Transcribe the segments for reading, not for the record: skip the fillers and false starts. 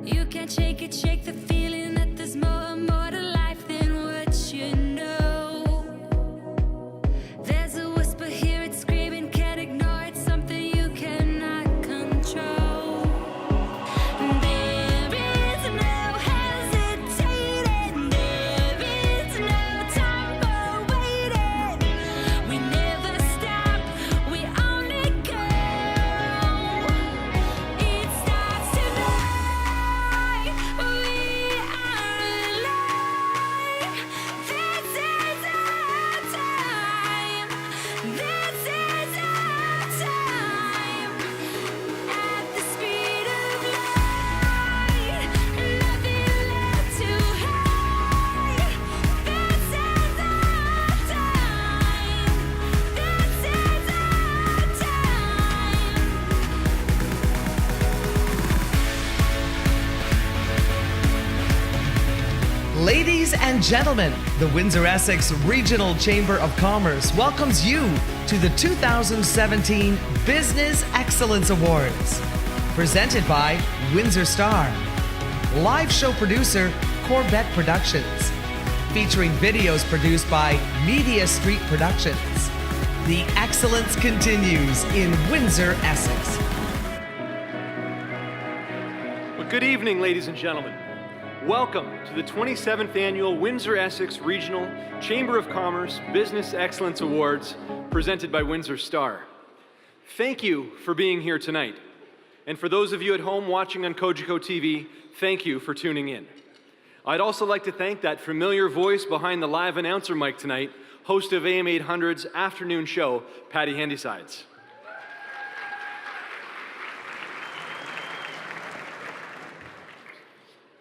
You can't shake the feeling that there's more to life than what you know. There's a whisper here, it's screaming, can't ignore it, something you cannot control. There is no hesitating, there is no time for waiting. We never stop, we only go. It starts tonight, we are alive. This is our time, this is our time. At the speed of light, nothing left to hide. This is our time, this is our time. Ladies and gentlemen, the Windsor-Essex Regional Chamber of Commerce welcomes you to the 2017 Business Excellence Awards, presented by Windsor Star. Live show producer, Corvette Productions, featuring videos produced by Media Street Productions. The excellence continues in Windsor-Essex. Well, good evening, ladies and gentlemen. Welcome to the 27th Annual Windsor-Essex Regional Chamber of Commerce Business Excellence Awards, presented by Windsor Star. Thank you for being here tonight. And for those of you at home watching on Kojiko TV, thank you for tuning in. I'd also like to thank that familiar voice behind the live announcer mic tonight, host of AM 800's afternoon show, Patty Handysides.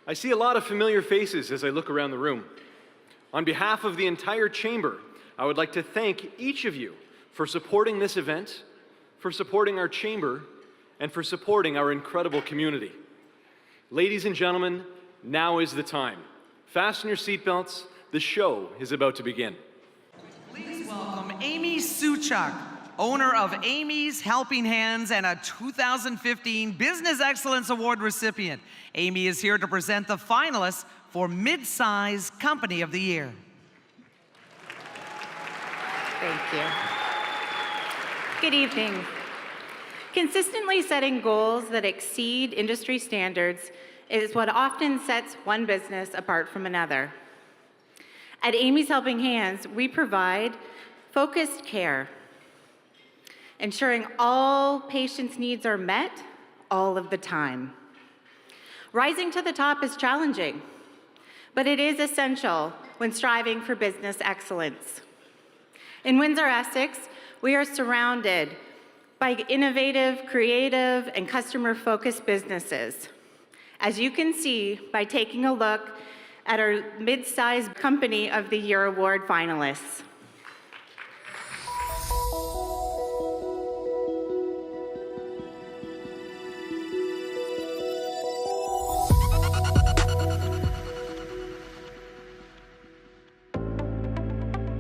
I see a lot of familiar faces as I look around the room. On behalf of the entire chamber, I would like to thank each of you for supporting this event, for supporting our chamber, and for supporting our incredible community. Ladies and gentlemen, now is the time. Fasten your seatbelts. The show is about to begin. Please welcome Amy Suchak, owner of Amy's Helping Hands and a 2015 Business Excellence Award recipient. Amy is here to present the finalists for Mid-Size Company of the Year. Thank you. Good evening. Consistently setting goals that exceed industry standards is what often sets one business apart from another. At Amy's Helping Hands, we provide focused care, ensuring all patients' needs are met all of the time. Rising to the top is challenging, but it is essential when striving for business excellence. In Windsor-Essex, we are surrounded by innovative, creative, and customer-focused businesses. As you can see by taking a look at our Mid-Size Company of the Year Award finalists.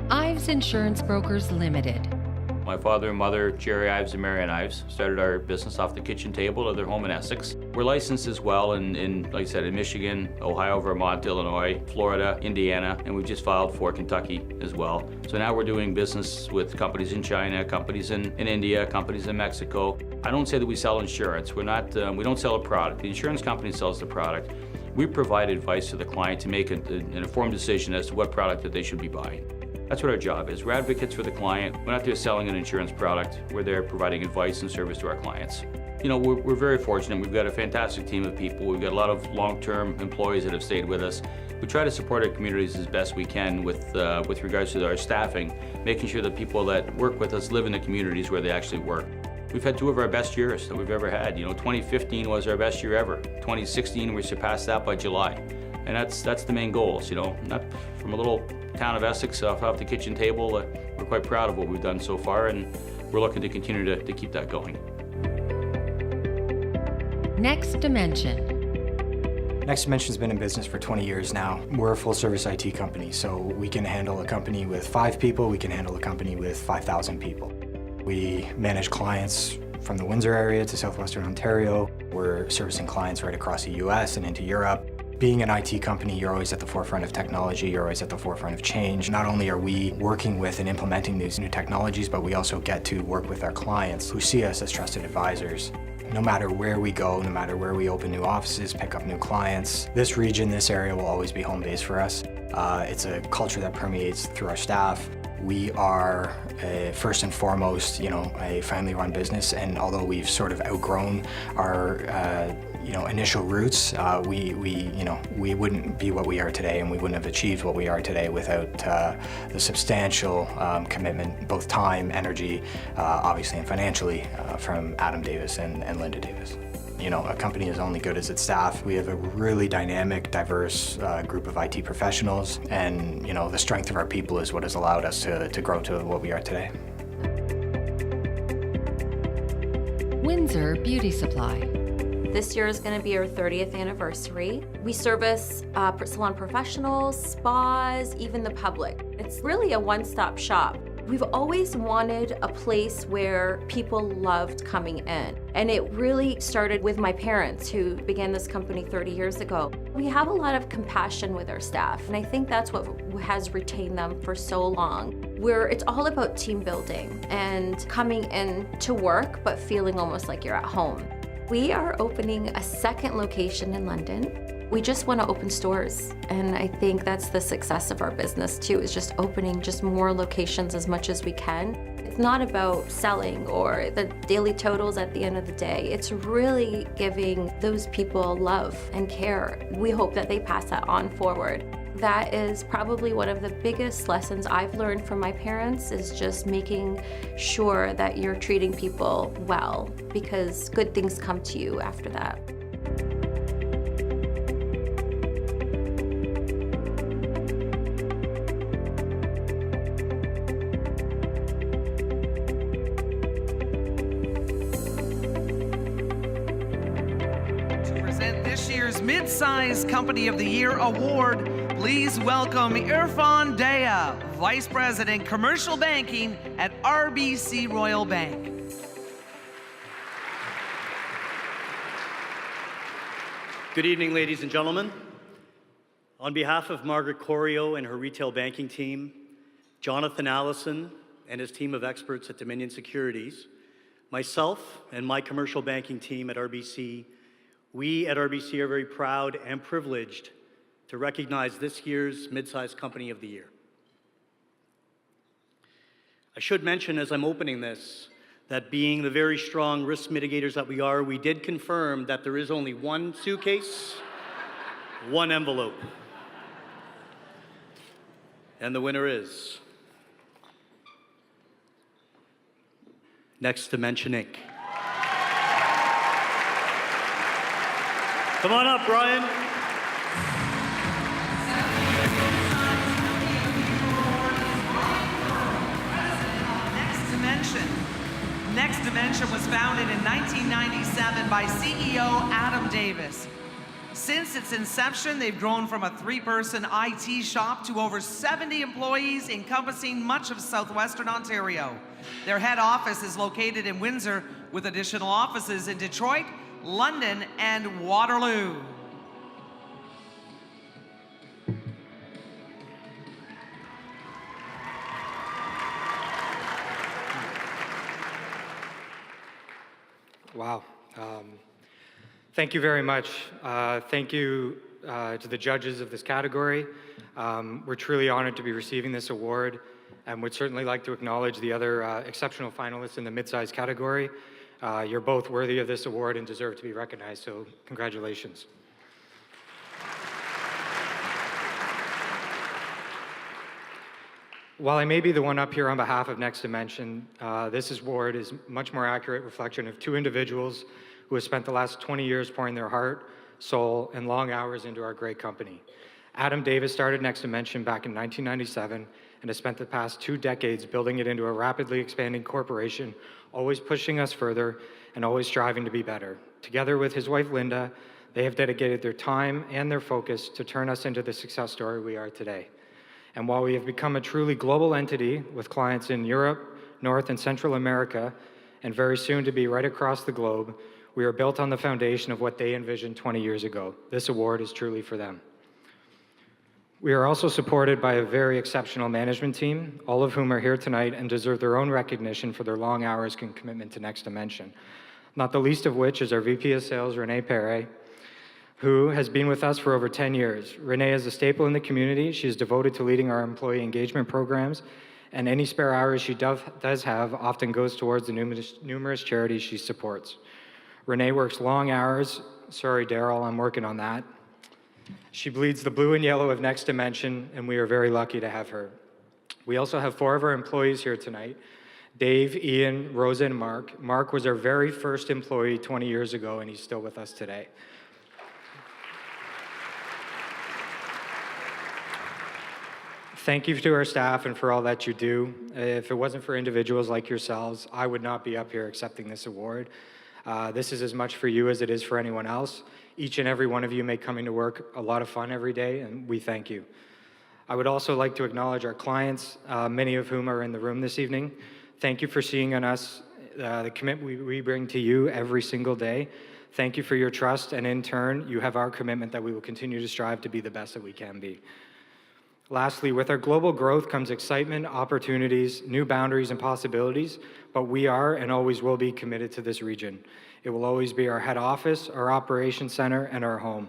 Ives Insurance Brokers Limited. My father and mother, Jerry Ives and Marianne Ives, started our business off the kitchen table of their home in Essex. We're licensed as well in, like I said, in Michigan, Ohio, Vermont, Illinois, Florida, Indiana, and we've just filed for Kentucky as well. So now we're doing business with companies in China, companies in India, companies in Mexico. I don't say that we sell insurance. We're not, we don't sell a product. The insurance company sells the product. We provide advice to the client to make an informed decision as to what product that they should be buying. That's what our job is. We're advocates for the client. We're not there selling an insurance product. We're there providing advice and service to our clients. You know, we're very fortunate. We've got a fantastic team of people. We've got a lot of long-term employees that have stayed with us. We try to support our communities as best we can with regards to our staffing, making sure that people that work with us live in the communities where they actually work. We've had two of our best years that we've ever had. You know, 2015 was our best year ever. 2016, we surpassed that by July. And that's the main goals, you know. Not from a little town of Essex off the kitchen table. We're quite proud of what we've done so far, and we're looking to continue to keep that going. Next Dimension. Next Dimension's been in business for 20 years now. We're a full-service IT company, so we can handle a company with 5 people, we can handle a company with 5,000 people. We manage clients from the Windsor area to southwestern Ontario. We're servicing clients right across the US and into Europe. Being an IT company, you're always at the forefront of technology, you're always at the forefront of change. Not only are we working with and implementing these new technologies, but we also get to work with our clients who see us as trusted advisors. No matter where we go, no matter where we open new offices, pick up new clients, this region, this area will always be home base for us. It's a culture that permeates through our staff. We are first and foremost, a family-run business, and although we've sort of outgrown our, initial roots, we wouldn't be what we are today, and we wouldn't have achieved what we are today without the substantial commitment, both time, energy, obviously, and financially, from Adam Davis and Linda Davis. A company is only good as its staff. We have a really dynamic, diverse group of IT professionals, and the strength of our people is what has allowed us to grow to what we are today. Windsor Beauty Supply. This year is going to be our 30th anniversary. We service salon professionals, spas, even the public. It's really a one-stop shop. We've always wanted a place where people loved coming in. And it really started with my parents, who began this company 30 years ago. We have a lot of compassion with our staff, and I think that's what has retained them for so long. It's all about team building and coming in to work, but feeling almost like you're at home. We are opening a second location in London. We just want to open stores, and I think that's the success of our business too, is just opening just more locations as much as we can. It's not about selling or the daily totals at the end of the day. It's really giving those people love and care. We hope that they pass that on forward. That is probably one of the biggest lessons I've learned from my parents, is just making sure that you're treating people well, because good things come to you after that. This year's Mid-Size Company of the Year Award, please welcome Irfan Daya, Vice President, Commercial Banking at RBC Royal Bank. Good evening, ladies and gentlemen. On behalf of Margaret Corio and her retail banking team, Jonathan Allison and his team of experts at Dominion Securities, myself and my commercial banking team at RBC, we at RBC are very proud and privileged to recognize this year's Mid-Size Company of the Year. I should mention as I'm opening this that, being the very strong risk mitigators that we are, we did confirm that there is only one suitcase, one envelope. And the winner is Next Dimension Inc. Come on up, Brian. Next Dimension was founded in 1997 by CEO Adam Davis. Since its inception, they've grown from a 3-person IT shop to over 70 employees, encompassing much of southwestern Ontario. Their head office is located in Windsor, with additional offices in Detroit, London, and Waterloo. Wow. Thank you very much. Thank you to the judges of this category. We're truly honored to be receiving this award, and would certainly like to acknowledge the other exceptional finalists in the mid-size category. You're both worthy of this award and deserve to be recognized, so congratulations. While I may be the one up here on behalf of Next Dimension, this award is a much more accurate reflection of 2 individuals who have spent the last 20 years pouring their heart, soul, and long hours into our great company. Adam Davis started Next Dimension back in 1997 and has spent the past 2 decades building it into a rapidly expanding corporation, always pushing us further and always striving to be better. Together with his wife, Linda, they have dedicated their time and their focus to turn us into the success story we are today. And while we have become a truly global entity with clients in Europe, North and Central America, and very soon to be right across the globe, we are built on the foundation of what they envisioned 20 years ago. This award is truly for them. We are also supported by a very exceptional management team, all of whom are here tonight and deserve their own recognition for their long hours and commitment to Next Dimension. Not the least of which is our VP of Sales, Renee Perret, who has been with us for over 10 years. Renee is a staple in the community. She is devoted to leading our employee engagement programs, and any spare hours she does have often goes towards the numerous charities she supports. Renee works long hours. Sorry, Daryl, I'm working on that. She bleeds the blue and yellow of Next Dimension, and we are very lucky to have her. We also have 4 of our employees here tonight: Dave, Ian, Rosa, and Mark. Mark was our very first employee 20 years ago, and he's still with us today. Thank you to our staff and for all that you do. If it wasn't for individuals like yourselves, I would not be up here accepting this award. This is as much for you as it is for anyone else. Each and every one of you make coming to work a lot of fun every day, and we thank you. I would also like to acknowledge our clients, many of whom are in the room this evening. Thank you for seeing in us the commitment we bring to you every single day. Thank you for your trust, and in turn, you have our commitment that we will continue to strive to be the best that we can be. Lastly, with our global growth comes excitement, opportunities, new boundaries, and possibilities, but we are and always will be committed to this region. It will always be our head office, our operations center, and our home.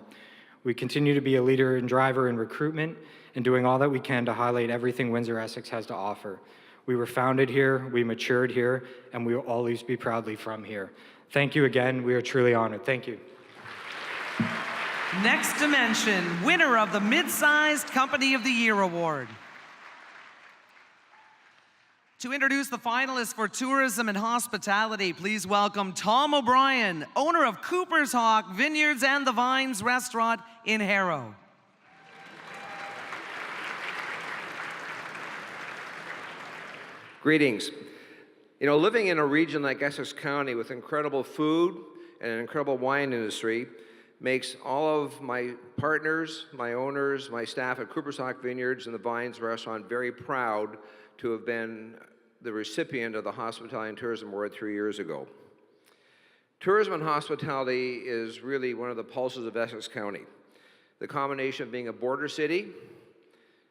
We continue to be a leader and driver in recruitment and doing all that we can to highlight everything Windsor-Essex has to offer. We were founded here, we matured here, and we will always be proudly from here. Thank you again. We are truly honored. Thank you. Next Dimension, winner of the Mid-Sized Company of the Year Award. To introduce the finalists for tourism and hospitality, please welcome Tom O'Brien, owner of Cooper's Hawk Vineyards and the Vines restaurant in Harrow. Greetings. You know, living in a region like Essex County with incredible food and an incredible wine industry makes all of my partners, my owners, my staff at Cooper's Hawk Vineyards and the Vines restaurant very proud to have been the recipient of the Hospitality and Tourism Award 3 years ago. Tourism and hospitality is really one of the pulses of Essex County. The combination of being a border city,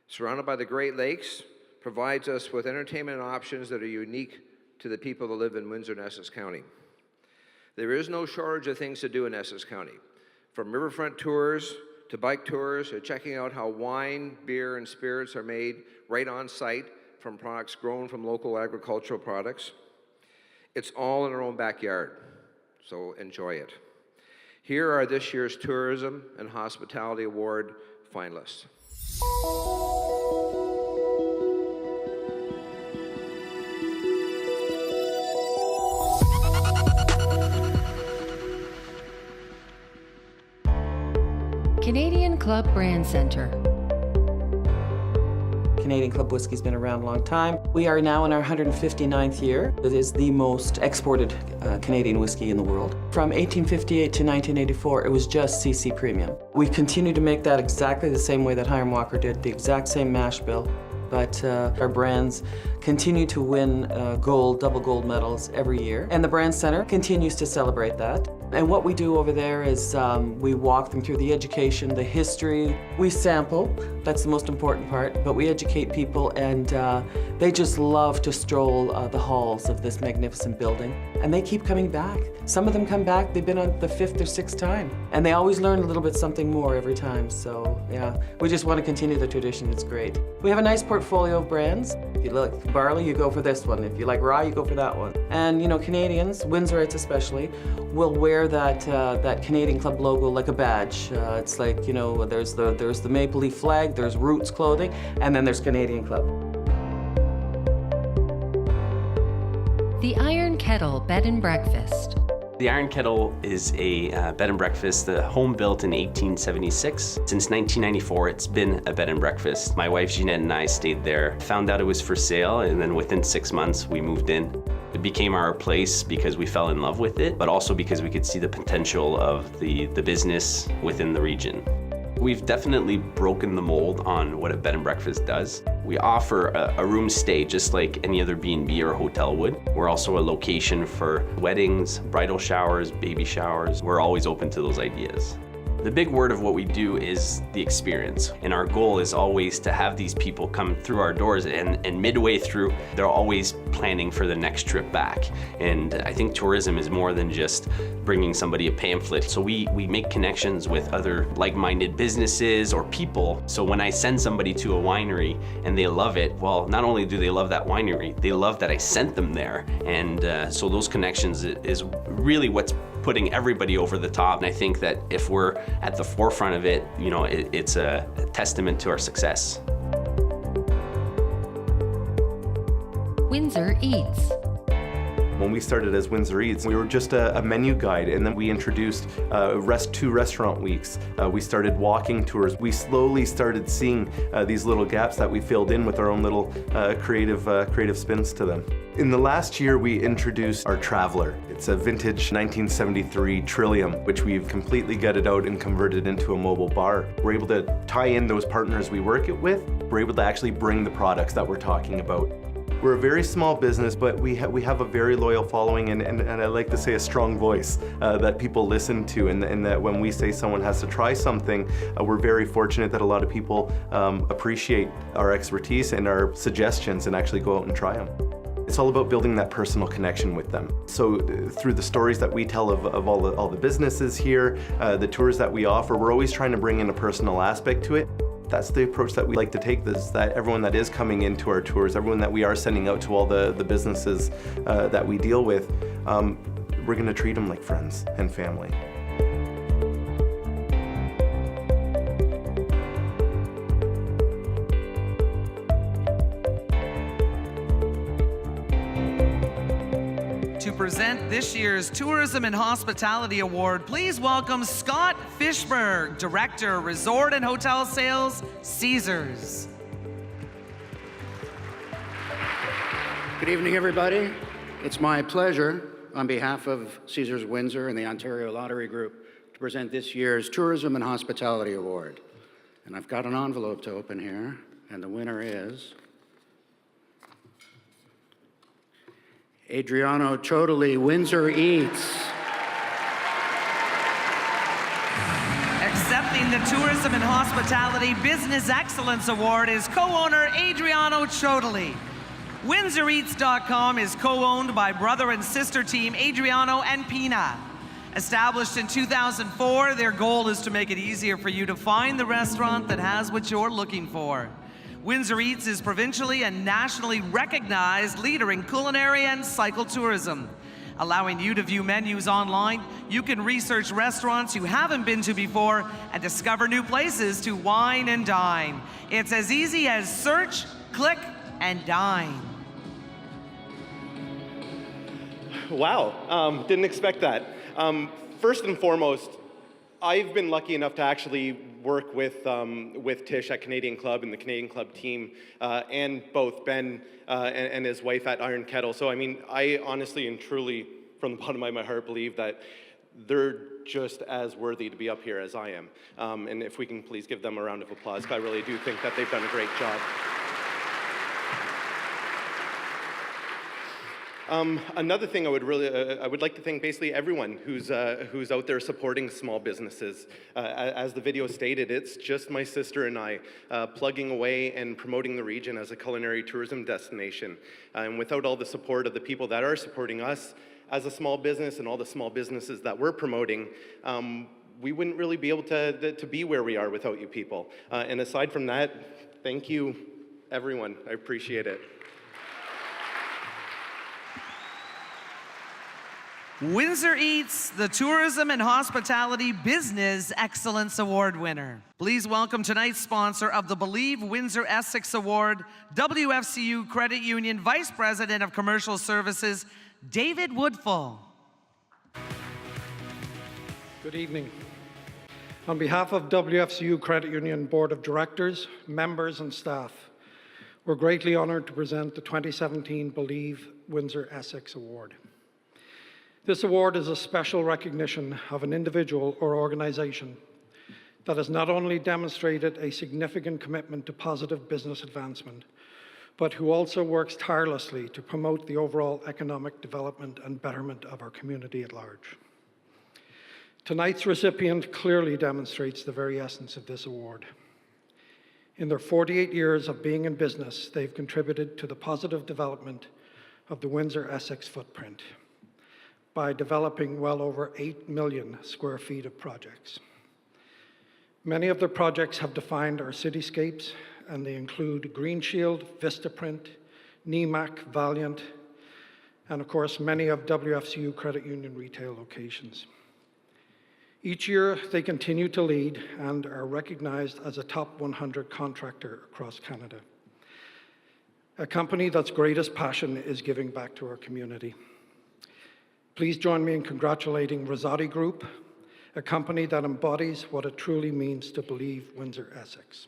surrounded by the Great Lakes, provides us with entertainment options that are unique to the people that live in Windsor and Essex County. There is no shortage of things to do in Essex County, from riverfront tours to bike tours to checking out how wine, beer, and spirits are made right on site from products grown from local agricultural products. It's all in our own backyard, so enjoy it. Here are this year's Tourism and Hospitality Award finalists. Canadian Club Brand Center. Canadian Club whiskey's been around a long time. We are now in our 159th year. It is the most exported Canadian whiskey in the world. From 1858 to 1984, it was just CC Premium. We continue to make that exactly the same way that Hiram Walker did, the exact same mash bill. But our brands continue to win gold, double gold medals every year. And the Brand Center continues to celebrate that. And what we do over there is we walk them through the education, the history. We sample, that's the most important part, but we educate people, and they just love to stroll the halls of this magnificent building. And they keep coming back. Some of them come back, they've been on the 5th or 6th time. And they always learn a little bit something more every time. So yeah, we just want to continue the tradition, it's great. We have a nice portfolio of brands. If you like barley, you go for this one. If you like rye, you go for that one. And you know, Canadians, Windsorites especially, will wear that Canadian Club logo like a badge. It's like, you know, there's the Maple Leaf flag, there's Roots clothing, and then there's Canadian Club. The Iron Kettle Bed and Breakfast. The Iron Kettle is a bed and breakfast, the home built in 1876. Since 1994, it's been a bed and breakfast. My wife Jeanette and I stayed there, found out it was for sale, and then within 6 months, we moved in. It became our place because we fell in love with it, but also because we could see the potential of the business within the region. We've definitely broken the mold on what a bed and breakfast does. We offer a room stay just like any other B&B or hotel would. We're also a location for weddings, bridal showers, baby showers. We're always open to those ideas. The big word of what we do is the experience. And our goal is always to have these people come through our doors and midway through, they're always planning for the next trip back. And I think tourism is more than just bringing somebody a pamphlet. So we make connections with other like-minded businesses or people. So when I send somebody to a winery and they love it, well, not only do they love that winery, they love that I sent them there. And so those connections is really what's putting everybody over the top. And I think that if we're at the forefront of it, you know, it's a testament to our success. Windsor Eats. When we started as Windsor Eats, we were just a menu guide, and then we introduced 2 restaurant weeks. We started walking tours. We slowly started seeing these little gaps that we filled in with our own little creative spins to them. In the last year, we introduced our Traveler. It's a vintage 1973 Trillium, which we've completely gutted out and converted into a mobile bar. We're able to tie in those partners we work it with. We're able to actually bring the products that we're talking about. We're a very small business, but we have a very loyal following and I like to say a strong voice that people listen to, and that when we say someone has to try something, we're very fortunate that a lot of people appreciate our expertise and our suggestions and actually go out and try them. It's all about building that personal connection with them. So through the stories that we tell of all the businesses here, the tours that we offer, we're always trying to bring in a personal aspect to it. That's the approach that we like to take, is that everyone that is coming into our tours, everyone that we are sending out to all the businesses that we deal with, we're going to treat them like friends and family. To present this year's Tourism and Hospitality Award, please welcome Scott Fishberg, Director, Resort and Hotel Sales, Caesars. Good evening, everybody. It's my pleasure, on behalf of Caesars Windsor and the Ontario Lottery Group, to present this year's Tourism and Hospitality Award. And I've got an envelope to open here, and the winner is Adriano Chodoli, Windsor Eats. Accepting the Tourism and Hospitality Business Excellence Award is co-owner Adriano Chodoli. WindsorEats.com is co-owned by brother and sister team Adriano and Pina. Established in 2004, their goal is to make it easier for you to find the restaurant that has what you're looking for. Windsor Eats is provincially and nationally recognized leader in culinary and cycle tourism. Allowing you to view menus online, you can research restaurants you haven't been to before and discover new places to wine and dine. It's as easy as search, click, and dine. Wow, didn't expect that. First and foremost, I've been lucky enough to actually work with Tish at Canadian Club and the Canadian Club team, and both Ben and his wife at Iron Kettle. So I mean, I honestly and truly, from the bottom of my heart, believe that they're just as worthy to be up here as I am. And if we can please give them a round of applause, I really do think that they've done a great job. Another thing I would like to thank basically everyone who's out there supporting small businesses. As the video stated, it's just my sister and I plugging away and promoting the region as a culinary tourism destination. And without all the support of the people that are supporting us as a small business and all the small businesses that we're promoting, we wouldn't really be able to be where we are without you people. And aside from that, thank you, everyone. I appreciate it. Windsor Eats, the Tourism and Hospitality Business Excellence Award winner. Please welcome tonight's sponsor of the Believe Windsor-Essex Award, WFCU Credit Union Vice President of Commercial Services, David Woodfull. Good evening. On behalf of WFCU Credit Union Board of Directors, members and staff, we're greatly honored to present the 2017 Believe Windsor-Essex Award. This award is a special recognition of an individual or organization that has not only demonstrated a significant commitment to positive business advancement, but who also works tirelessly to promote the overall economic development and betterment of our community at large. Tonight's recipient clearly demonstrates the very essence of this award. In their 48 years of being in business, they've contributed to the positive development of the Windsor-Essex footprint by developing well over 8 million square feet of projects. Many of their projects have defined our cityscapes, and they include Green Shield, Vistaprint, NEMAC, Valiant, and of course, many of WFCU Credit Union retail locations. Each year, they continue to lead and are recognized as a top 100 contractor across Canada. A company that's greatest passion is giving back to our community. Please join me in congratulating Rosati Group, a company that embodies what it truly means to believe Windsor-Essex.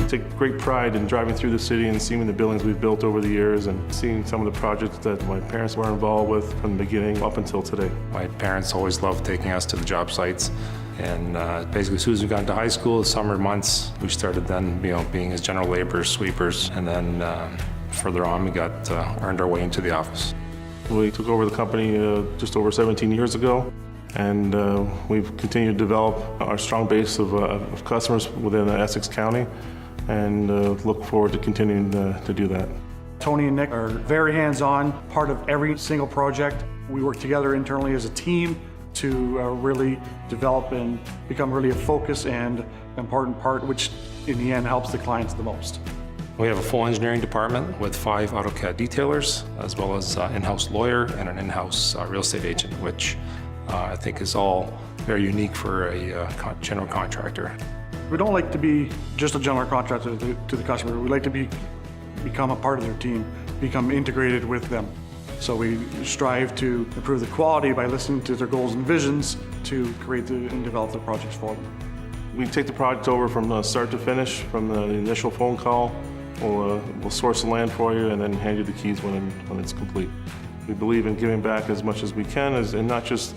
Take great pride in driving through the city and seeing the buildings we've built over the years and seeing some of the projects that my parents were involved with from the beginning up until today. My parents always loved taking us to the job sites, and basically as soon as we got into high school, the summer months, we started then being as general laborers, sweepers, and then further on we got earned our way into the office. We took over the company just over 17 years ago, and we've continued to develop our strong base of customers within Essex County, and look forward to continuing to do that. Tony and Nick are very hands-on, part of every single project. We work together internally as a team to really develop and become really a focus and important part, which in the end helps the clients the most. We have a full engineering department with 5 AutoCAD detailers, as well as an in-house lawyer and an in-house real estate agent, which I think is all very unique for a general contractor. We don't like to be just a general contractor to the customer. We like to become a part of their team, become integrated with them. So we strive to improve the quality by listening to their goals and visions to create and develop the projects for them. We take the project over from start to finish, from the initial phone call. We'll source the land for you and then hand you the keys when it's complete. We believe in giving back as much as we can, and not just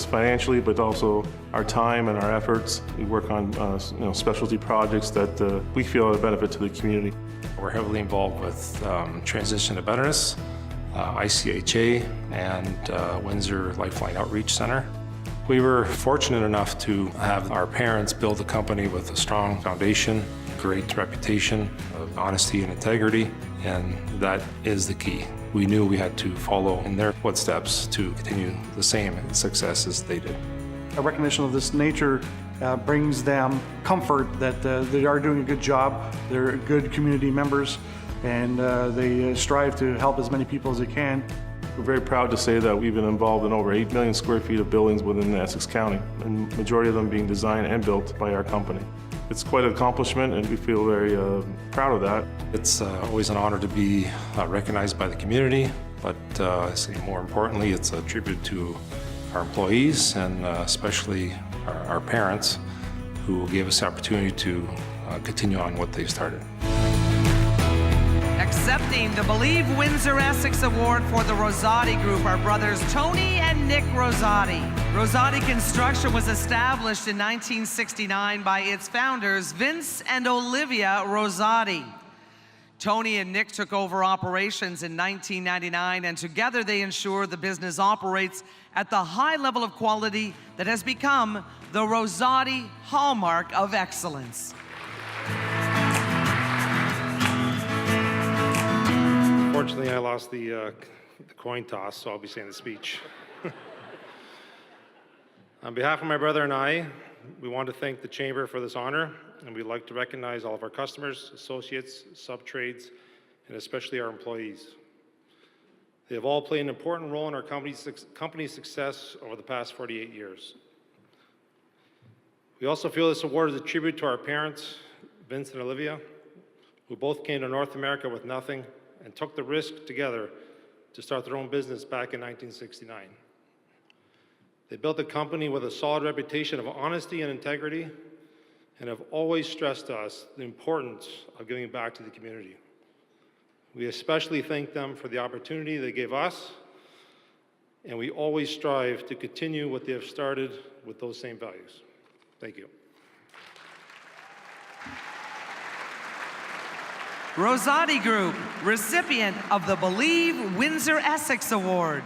financially, but also our time and our efforts. We work on specialty projects that we feel are a benefit to the community. We're heavily involved with Transition to Betterness, ICHA, and Windsor Lifeline Outreach Center. We were fortunate enough to have our parents build a company with a strong foundation, great reputation of honesty and integrity, and that is the key. We knew we had to follow in their footsteps to continue the same success as they did. A recognition of this nature brings them comfort that they are doing a good job, they're good community members, and they strive to help as many people as they can. We're very proud to say that we've been involved in over 8 million square feet of buildings within Essex County, and the majority of them being designed and built by our company. It's quite an accomplishment, and we feel very proud of that. It's always an honor to be recognized by the community, but I say more importantly, it's a tribute to our employees and especially our parents who gave us the opportunity to continue on what they've started. Accepting the Believe Windsor-Essex Award for the Rosati Group are brothers Tony and Nick Rosati. Rosati Construction was established in 1969 by its founders, Vince and Olivia Rosati. Tony and Nick took over operations in 1999, and together they ensure the business operates at the high level of quality that has become the Rosati hallmark of excellence. Unfortunately, I lost the coin toss, so I'll be saying the speech. On behalf of my brother and I, we want to thank the Chamber for this honor, and we'd like to recognize all of our customers, associates, sub-trades, and especially our employees. They have all played an important role in our company's success over the past 48 years. We also feel this award is a tribute to our parents, Vince and Olivia, who both came to North America with nothing and took the risk together to start their own business back in 1969. They built a company with a solid reputation of honesty and integrity, and have always stressed to us the importance of giving back to the community. We especially thank them for the opportunity they gave us, and we always strive to continue what they have started with those same values. Thank you. Rosati Group, recipient of the Believe Windsor-Essex Award.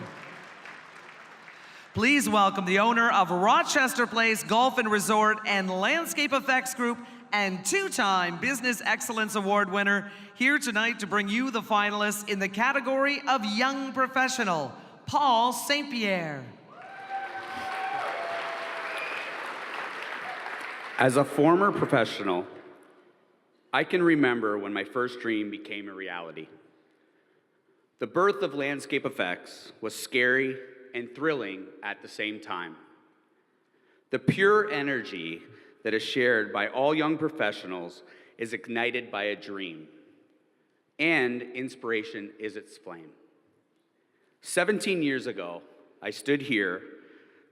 Please welcome the owner of Rochester Place Golf and Resort and Landscape Effects Group and two-time Business Excellence Award winner, here tonight to bring you the finalists in the category of Young Professional, Paul St. Pierre. As a former professional, I can remember when my first dream became a reality. The birth of Landscape Effects was scary and thrilling at the same time. The pure energy that is shared by all young professionals is ignited by a dream, and inspiration is its flame. 17 years ago, I stood here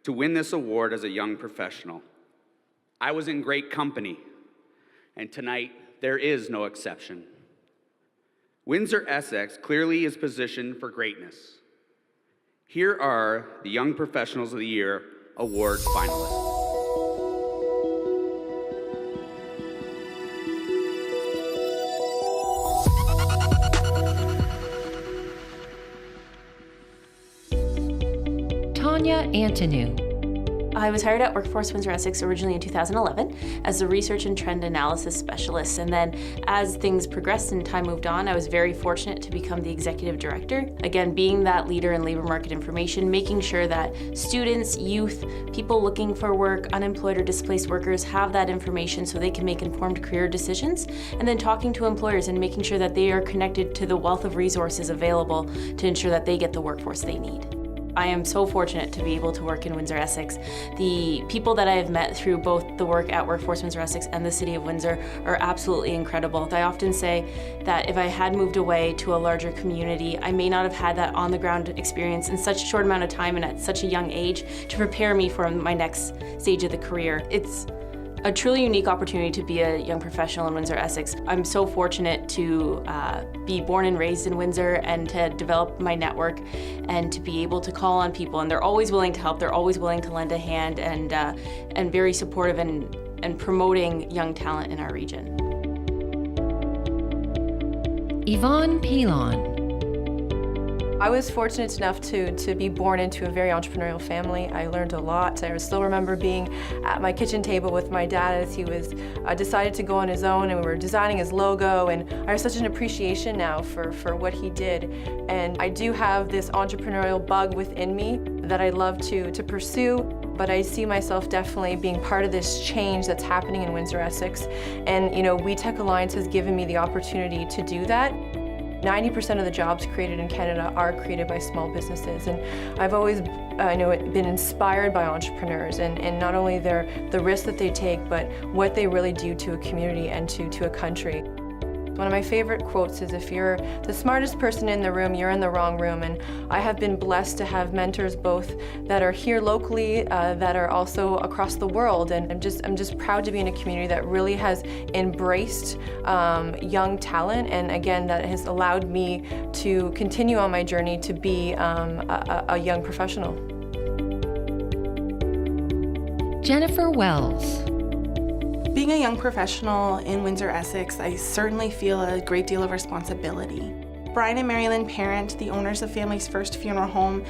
to win this award as a young professional. I was in great company, and tonight there is no exception. Windsor-Essex clearly is positioned for greatness. Here are the Young Professionals of the Year Award finalists. Tanya Antonou. I was hired at Workforce Windsor-Essex originally in 2011 as a research and trend analysis specialist. And then as things progressed and time moved on, I was very fortunate to become the executive director. Again, being that leader in labor market information, making sure that students, youth, people looking for work, unemployed or displaced workers have that information so they can make informed career decisions. And then talking to employers and making sure that they are connected to the wealth of resources available to ensure that they get the workforce they need. I am so fortunate to be able to work in Windsor-Essex. The people that I have met through both the work at Workforce Windsor-Essex and the City of Windsor are absolutely incredible. I often say that if I had moved away to a larger community, I may not have had that on-the-ground experience in such a short amount of time and at such a young age to prepare me for my next stage of the career. It's a truly unique opportunity to be a young professional in Windsor-Essex. I'm so fortunate to be born and raised in Windsor and to develop my network and to be able to call on people. And they're always willing to help, they're always willing to lend a hand and very supportive and promoting young talent in our region. Yvonne Pilon. I was fortunate enough to be born into a very entrepreneurial family. I learned a lot. I still remember being at my kitchen table with my dad as he was decided to go on his own, and we were designing his logo, and I have such an appreciation now for what he did. And I do have this entrepreneurial bug within me that I love to pursue, but I see myself definitely being part of this change that's happening in Windsor-Essex. And We Tech Alliance has given me the opportunity to do that. 90% of the jobs created in Canada are created by small businesses, and I've always been inspired by entrepreneurs and not only the risks that they take, but what they really do to a community and to a country. One of my favorite quotes is, if you're the smartest person in the room, you're in the wrong room. And I have been blessed to have mentors both that are here locally, that are also across the world. And I'm just proud to be in a community that really has embraced young talent. And again, that has allowed me to continue on my journey to be a young professional. Jennifer Wells. Being a young professional in Windsor-Essex, I certainly feel a great deal of responsibility. Brian and Mary Lynn Parent, the owners of Family's First Funeral Home,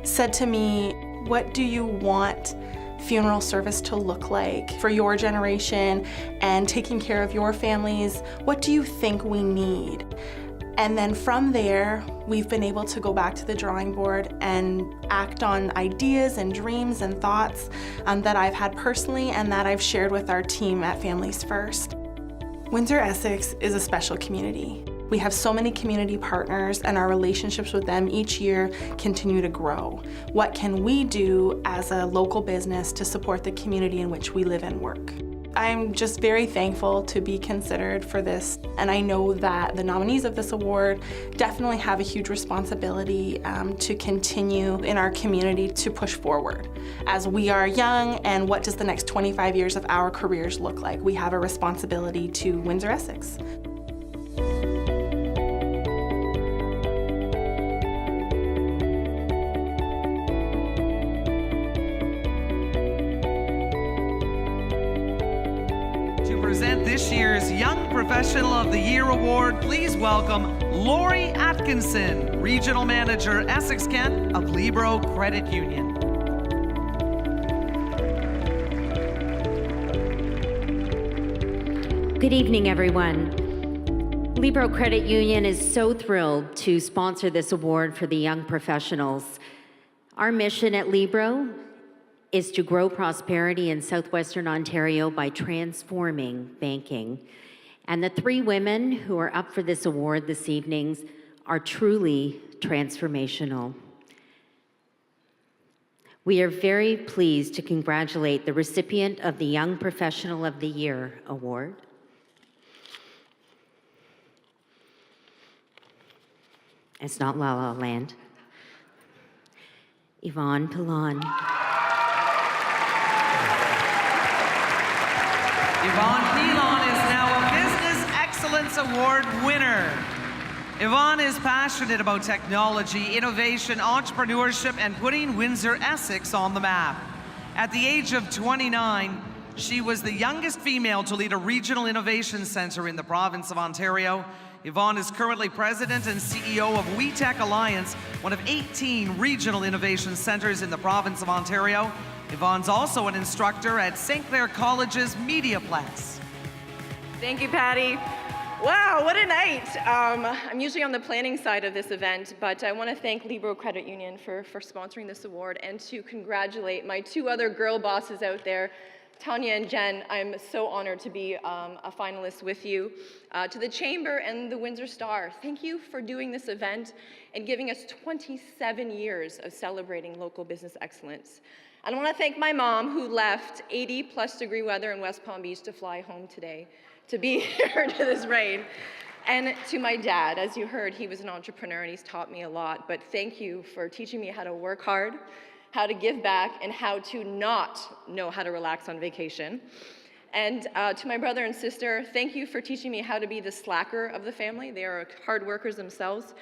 said to me, "What do you want funeral service to look like for your generation and taking care of your families? What do you think we need?" And then from there, we've been able to go back to the drawing board and act on ideas and dreams and thoughts that I've had personally and that I've shared with our team at Families First. Windsor-Essex is a special community. We have so many community partners, and our relationships with them each year continue to grow. What can we do as a local business to support the community in which we live and work? I'm just very thankful to be considered for this, and I know that the nominees of this award definitely have a huge responsibility to continue in our community to push forward. As we are young, and what does the next 25 years of our careers look like? We have a responsibility to Windsor-Essex. Present this year's Young Professional of the Year Award, please welcome Lori Atkinson, Regional Manager, Essex Kent of Libro Credit Union. Good evening, everyone. Libro Credit Union is so thrilled to sponsor this award for the young professionals. Our mission at Libro is to grow prosperity in southwestern Ontario by transforming banking. And the three women who are up for this award this evening are truly transformational. We are very pleased to congratulate the recipient of the Young Professional of the Year Award. It's not La La Land. Yvonne Pilon. Yvonne Pilon is now a Business Excellence Award winner. Yvonne is passionate about technology, innovation, entrepreneurship, and putting Windsor-Essex on the map. At the age of 29, she was the youngest female to lead a regional innovation center in the province of Ontario. Yvonne is currently president and CEO of WeTech Alliance, one of 18 regional innovation centers in the province of Ontario. Yvonne's also an instructor at St. Clair College's Mediaplex. Thank you, Patty. Wow, what a night. I'm usually on the planning side of this event, but I want to thank Libro Credit Union for sponsoring this award and to congratulate my two other girl bosses out there, Tanya and Jen. I'm so honored to be a finalist with you. To the Chamber and the Windsor Star, thank you for doing this event and giving us 27 years of celebrating local business excellence. And I want to thank my mom, who left 80+ degree weather in West Palm Beach to fly home today to be here to this rain. And to my dad, as you heard, he was an entrepreneur and he's taught me a lot, but thank you for teaching me how to work hard, how to give back, and how to not know how to relax on vacation. And to my brother and sister, thank you for teaching me how to be the slacker of the family. They are hard workers themselves.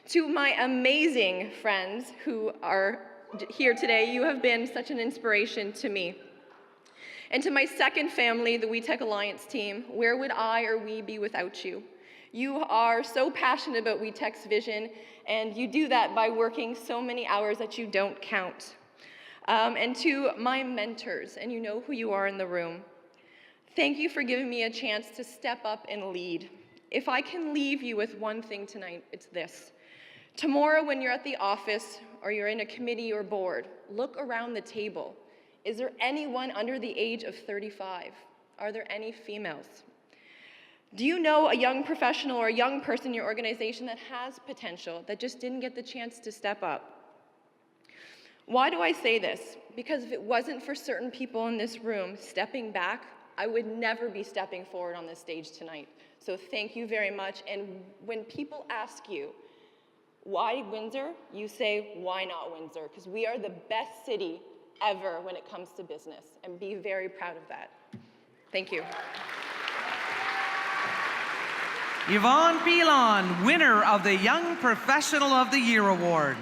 To my amazing friends who are here today, you have been such an inspiration to me. And to my second family, the WeTech Alliance team, where would I or we be without you? You are so passionate about WeTech's vision, and you do that by working so many hours that you don't count. And to my mentors, and you know who you are in the room, thank you for giving me a chance to step up and lead. If I can leave you with one thing tonight, it's this. Tomorrow when you're at the office or you're in a committee or board, look around the table. Is there anyone under the age of 35? Are there any females? Do you know a young professional or a young person in your organization that has potential, that just didn't get the chance to step up? Why do I say this? Because if it wasn't for certain people in this room stepping back, I would never be stepping forward on this stage tonight. So thank you very much. And when people ask you, why Windsor? You say, why not Windsor? Because we are the best city ever when it comes to business, and be very proud of that. Thank you. Yvonne Pilon, winner of the Young Professional of the Year Award.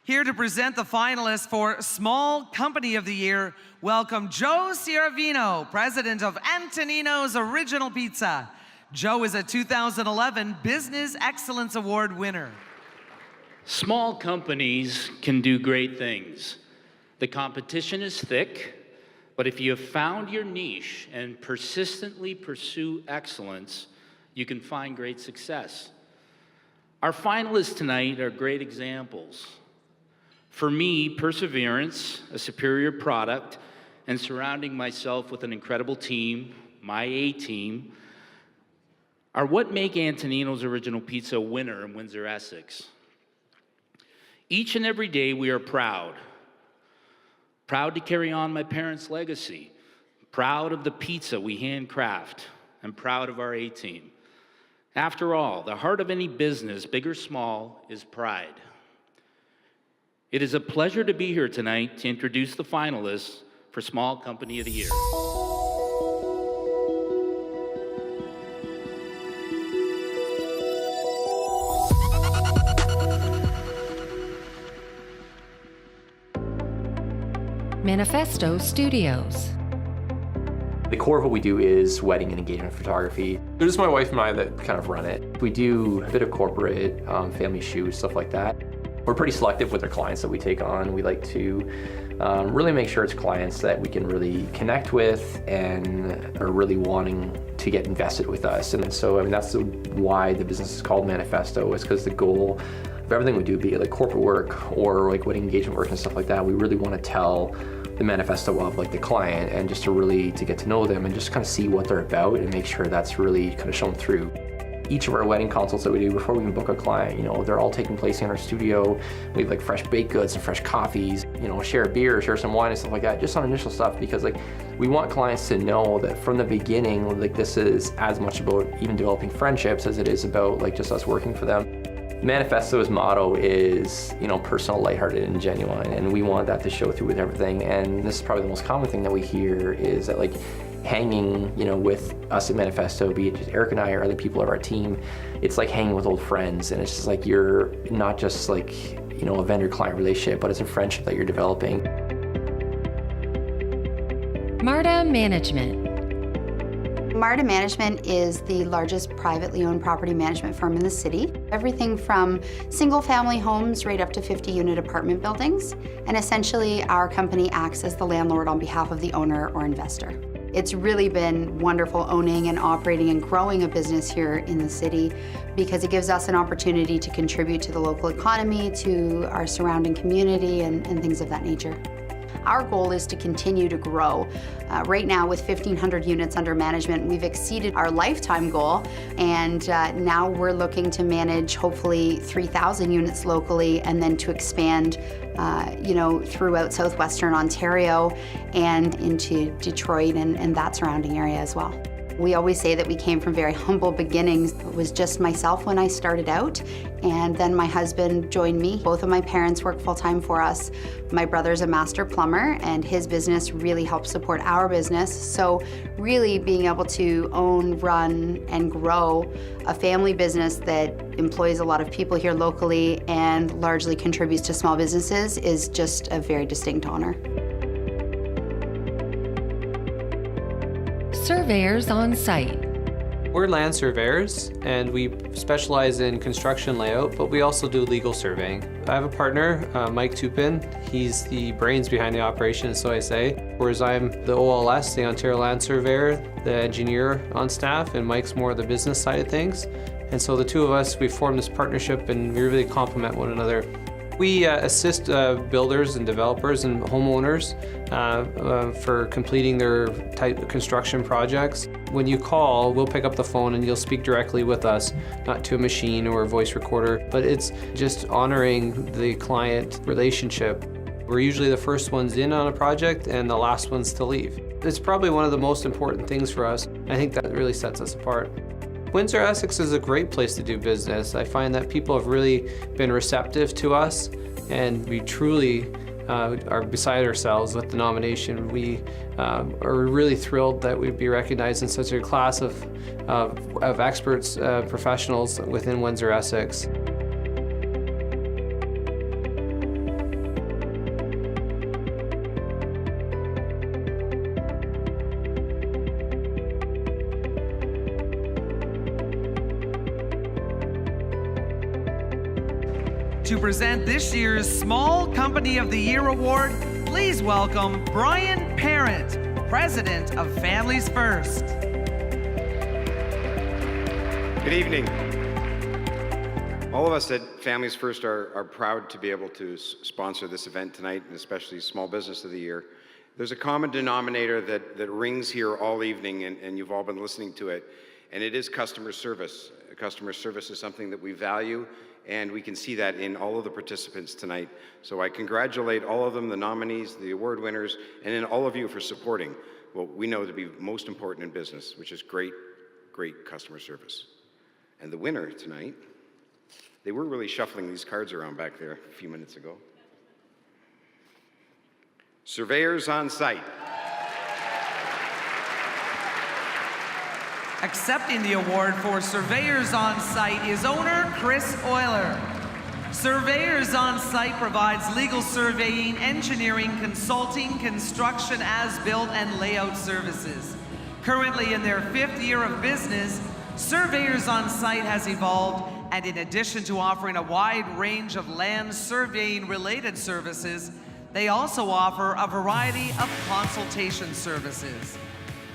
Here to present the finalists for Small Company of the Year, welcome Joe Sierravino, president of Antonino's Original Pizza. Joe is a 2011 Business Excellence Award winner. Small companies can do great things. The competition is thick, but if you have found your niche and persistently pursue excellence, you can find great success. Our finalists tonight are great examples. For me, perseverance, a superior product, and surrounding myself with an incredible team, my A-team, are what make Antonino's Original Pizza a winner in Windsor-Essex. Each and every day we are proud Proud to carry on my parents' legacy. Proud of the pizza we handcraft. And proud of our A-team. After all, the heart of any business, big or small, is pride. It is a pleasure to be here tonight to introduce the finalists for Small Company of the Year. Manifesto Studios. The core of what we do is wedding and engagement photography. It is my wife and I that kind of run it. We do a bit of corporate, family shoots, stuff like that. We're pretty selective with the clients that we take on. We like to really make sure it's clients that we can really connect with and are really wanting to get invested with us. And so, I mean, that's why the business is called Manifesto, is because the goal of everything we do, be it like corporate work or like wedding engagement work and stuff like that, we really want to tell the manifesto of like the client, and just to get to know them and just kind of see what they're about and make sure that's really kind of shown through. Each of our wedding consults that we do before we even book a client, you know, they're all taking place in our studio. We have like fresh baked goods and fresh coffees, you know, share a beer, share some wine and stuff like that, just on initial stuff, because like we want clients to know that from the beginning, like this is as much about even developing friendships as it is about like just us working for them. Manifesto's motto is, you know, personal, lighthearted, and genuine, and we want that to show through with everything. And this is probably the most common thing that we hear is that like hanging, you know, with us at Manifesto, be it just Eric and I or other people of our team, it's like hanging with old friends, and it's just like you're not just like, you know, a vendor-client relationship, but it's a friendship that you're developing. MARTA Management. MARTA Management is the largest privately owned property management firm in the city. Everything from single-family homes right up to 50-unit apartment buildings. And essentially, our company acts as the landlord on behalf of the owner or investor. It's really been wonderful owning and operating and growing a business here in the city, because it gives us an opportunity to contribute to the local economy, to our surrounding community, and things of that nature. Our goal is to continue to grow. Right now, with 1,500 units under management, we've exceeded our lifetime goal, and now we're looking to manage hopefully 3,000 units locally, and then to expand you know, throughout southwestern Ontario and into Detroit and that surrounding area as well. We always say that we came from very humble beginnings. It was just myself when I started out, and then my husband joined me. Both of my parents work full-time for us. My brother's a master plumber, and his business really helps support our business. So really being able to own, run, and grow a family business that employs a lot of people here locally and largely contributes to small businesses is just a very distinct honor. Surveyors on site. We're land surveyors, and we specialize in construction layout, but we also do legal surveying. I have a partner, Mike Tupin. He's the brains behind the operation, so I say, whereas I'm the OLS, the Ontario Land Surveyor, the engineer on staff, and Mike's more the business side of things. And so the two of us, we formed this partnership, and we really complement one another. We assist builders and developers and homeowners for completing their type construction projects. When you call, we'll pick up the phone and you'll speak directly with us, not to a machine or a voice recorder, but it's just honoring the client relationship. We're usually the first ones in on a project and the last ones to leave. It's probably one of the most important things for us. I think that really sets us apart. Windsor-Essex is a great place to do business. I find that people have really been receptive to us, and we truly are beside ourselves with the nomination. We are really thrilled that we'd be recognized in such a class of experts, professionals within Windsor-Essex. To present this year's Small Company of the Year Award, please welcome Brian Parent, President of Families First. Good evening. All of us at Families First are proud to be able to sponsor this event tonight, and especially Small Business of the Year. There's a common denominator that rings here all evening, and you've all been listening to it, and it is customer service. Customer service is something that we value. and we can see that in all of the participants tonight. So I congratulate all of them, the nominees, the award winners, and then all of you for supporting what we know to be most important in business, which is great customer service. And the winner tonight, they were really shuffling these cards around back there a few minutes ago. Surveyors on site. Accepting the award for Surveyors on Site is owner Chris Euler. Surveyors on Site provides legal surveying, engineering, consulting, construction, as-built, and layout services. Currently in their 5th year of business, Surveyors on Site has evolved, and in addition to offering a wide range of land surveying related services, they also offer a variety of consultation services.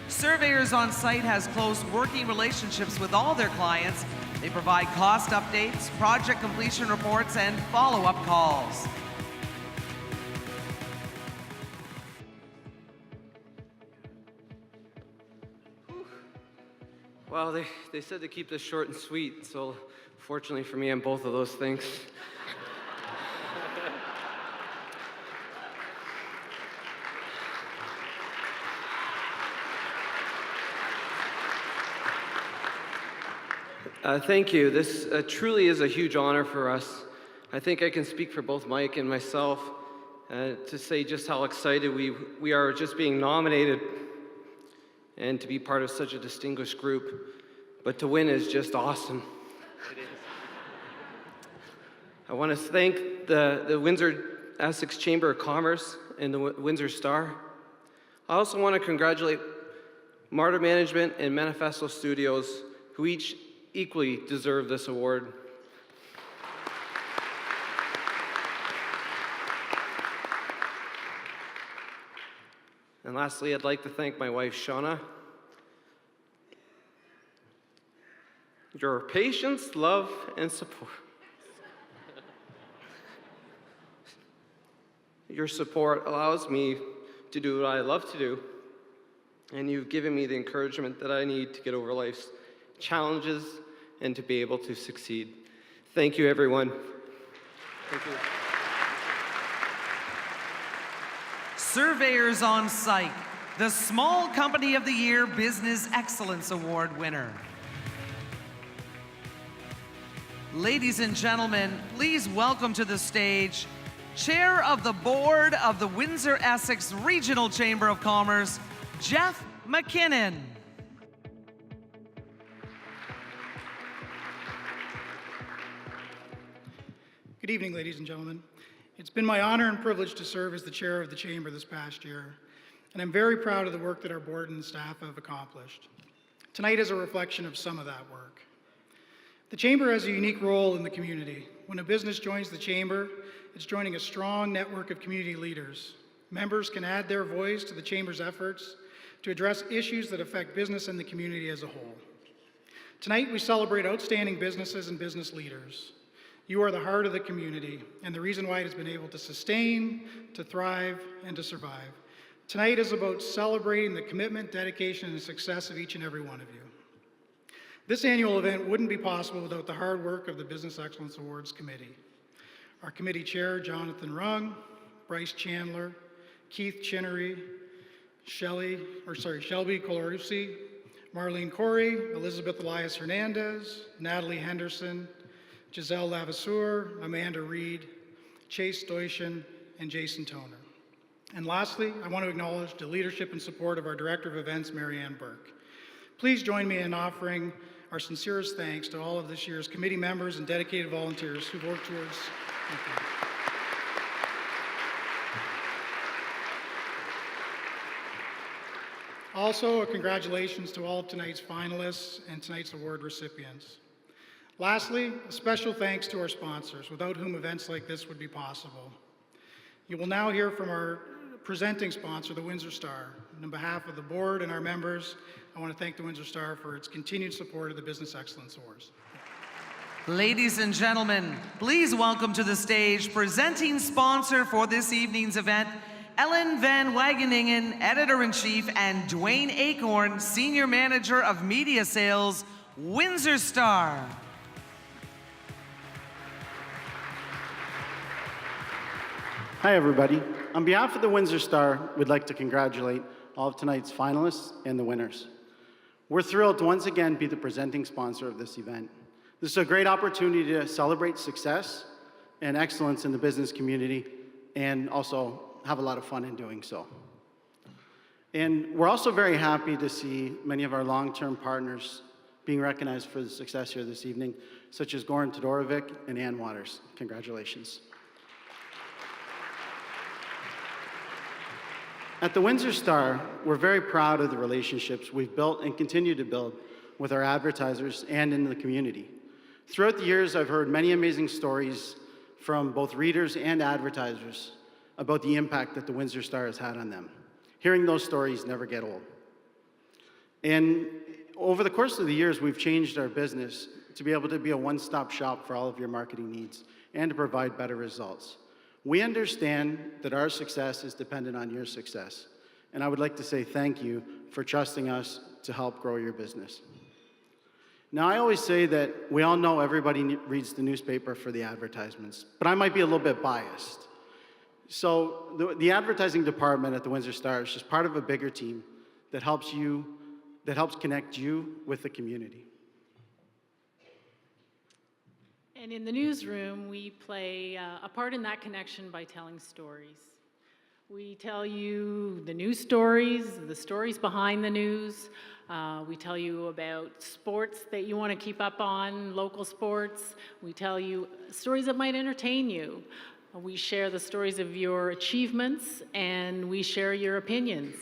Surveyors on Site has close working relationships with all their clients. They provide cost updates, project completion reports, and follow-up calls. Well, they said to keep this short and sweet, so fortunately for me, I'm both of those things. Thank you. This truly is a huge honor for us. I think I can speak for both Mike and myself to say just how excited we are just being nominated and to be part of such a distinguished group. But to win is just awesome. It is. I want to thank the Windsor-Essex Chamber of Commerce and the Windsor Star. I also want to congratulate Marta Management and Manifesto Studios, who each equally deserve this award. And lastly, I'd like to thank my wife, Shauna. Your patience, love, and support. Your support allows me to do what I love to do, and you've given me the encouragement that I need to get over life's challenges and to be able to succeed. Thank you, everyone. Thank you. Surveyors on Site, the Small Company of the Year Business Excellence Award winner. Ladies and gentlemen, please welcome to the stage Chair of the Board of the Windsor-Essex Regional Chamber of Commerce, Jeff McKinnon. Good evening, ladies and gentlemen. It's been my honor and privilege to serve as the chair of the Chamber this past year, and I'm very proud of the work that our board and staff have accomplished. Tonight is a reflection of some of that work. The Chamber has a unique role in the community. When a business joins the Chamber, it's joining a strong network of community leaders. Members can add their voice to the Chamber's efforts to address issues that affect business and the community as a whole. Tonight, we celebrate outstanding businesses and business leaders. You are the heart of the community and the reason why it has been able to sustain, to thrive, and to survive. Tonight is about celebrating the commitment, dedication, and success of each and every one of you. This annual event wouldn't be possible without the hard work of the Business Excellence Awards Committee. Our committee chair, Jonathan Rung, Bryce Chandler, Keith Chinnery, Shelby Colorusi, Marlene Corey, Elizabeth Elias Hernandez, Natalie Henderson, Giselle Lavasseur, Amanda Reed, Chase Stoishin, and Jason Toner. And lastly, I want to acknowledge the leadership and support of our Director of Events, Marianne Burke. Please join me in offering our sincerest thanks to all of this year's committee members and dedicated volunteers who worked towards. Thank you. Also, a congratulations to all of tonight's finalists and tonight's award recipients. Lastly, a special thanks to our sponsors, without whom events like this would be possible. You will now hear from our presenting sponsor, the Windsor Star. And on behalf of the board and our members, I want to thank the Windsor Star for its continued support of the Business Excellence Awards. Ladies and gentlemen, please welcome to the stage presenting sponsor for this evening's event, Ellen Van Wageningen, Editor-in-Chief, and Dwayne Acorn, Senior Manager of Media Sales, Windsor Star. Hi, everybody. On behalf of the Windsor Star, we'd like to congratulate all of tonight's finalists and the winners. We're thrilled to once again be the presenting sponsor of this event. This is a great opportunity to celebrate success and excellence in the business community and also have a lot of fun in doing so. And we're also very happy to see many of our long-term partners being recognized for the success here this evening, such as Goran Todorovic and Ann Waters. Congratulations. At the Windsor Star, we're very proud of the relationships we've built and continue to build with our advertisers and in the community. Throughout the years, I've heard many amazing stories from both readers and advertisers about the impact that the Windsor Star has had on them. Hearing those stories never get old. And over the course of the years, we've changed our business to be able to be a one-stop shop for all of your marketing needs and to provide better results. We understand that our success is dependent on your success, and I would like to say thank you for trusting us to help grow your business. Now, I always say that we all know everybody reads the newspaper for the advertisements, but I might be a little bit biased. So the advertising department at the Windsor Star is just part of a bigger team that helps connect you with the community. And in the newsroom, we play a part in that connection by telling stories. We tell you the news stories, the stories behind the news. We tell you about sports that you want to keep up on, local sports. We tell you stories that might entertain you. We share the stories of your achievements, and we share your opinions,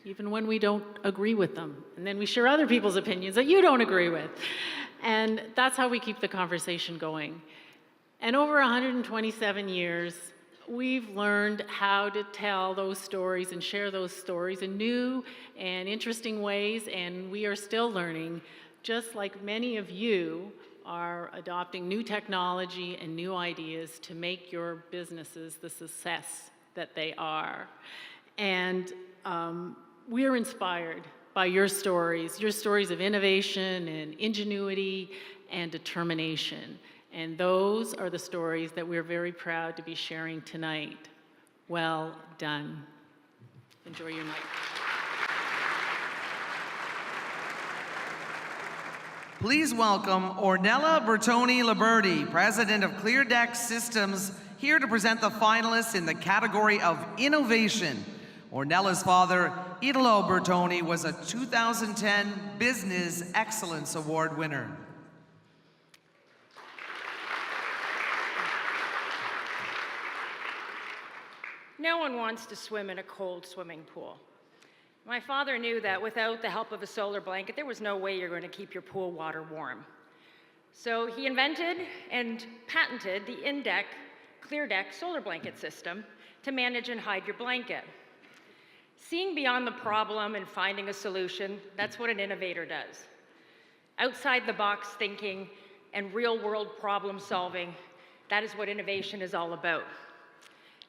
even when we don't agree with them. And then we share other people's opinions that you don't agree with. And that's how we keep the conversation going. And over 127 years, we've learned how to tell those stories and share those stories in new and interesting ways, and we are still learning, just like many of you are adopting new technology and new ideas to make your businesses the success that they are. And we are inspired by your stories of innovation and ingenuity and determination. And those are the stories that we're very proud to be sharing tonight. Well done. Enjoy your night. Please welcome Ornella Bertoni-Liberti, President of ClearDeck Systems, here to present the finalists in the category of Innovation. Ornella's father, Italo Bertoni, was a 2010 Business Excellence Award winner. No one wants to swim in a cold swimming pool. My father knew that without the help of a solar blanket, there was no way you're going to keep your pool water warm. So he invented and patented the ClearDeck solar blanket system to manage and hide your blanket. Seeing beyond the problem and finding a solution, that's what an innovator does. Outside the box thinking and real-world problem solving, that is what innovation is all about.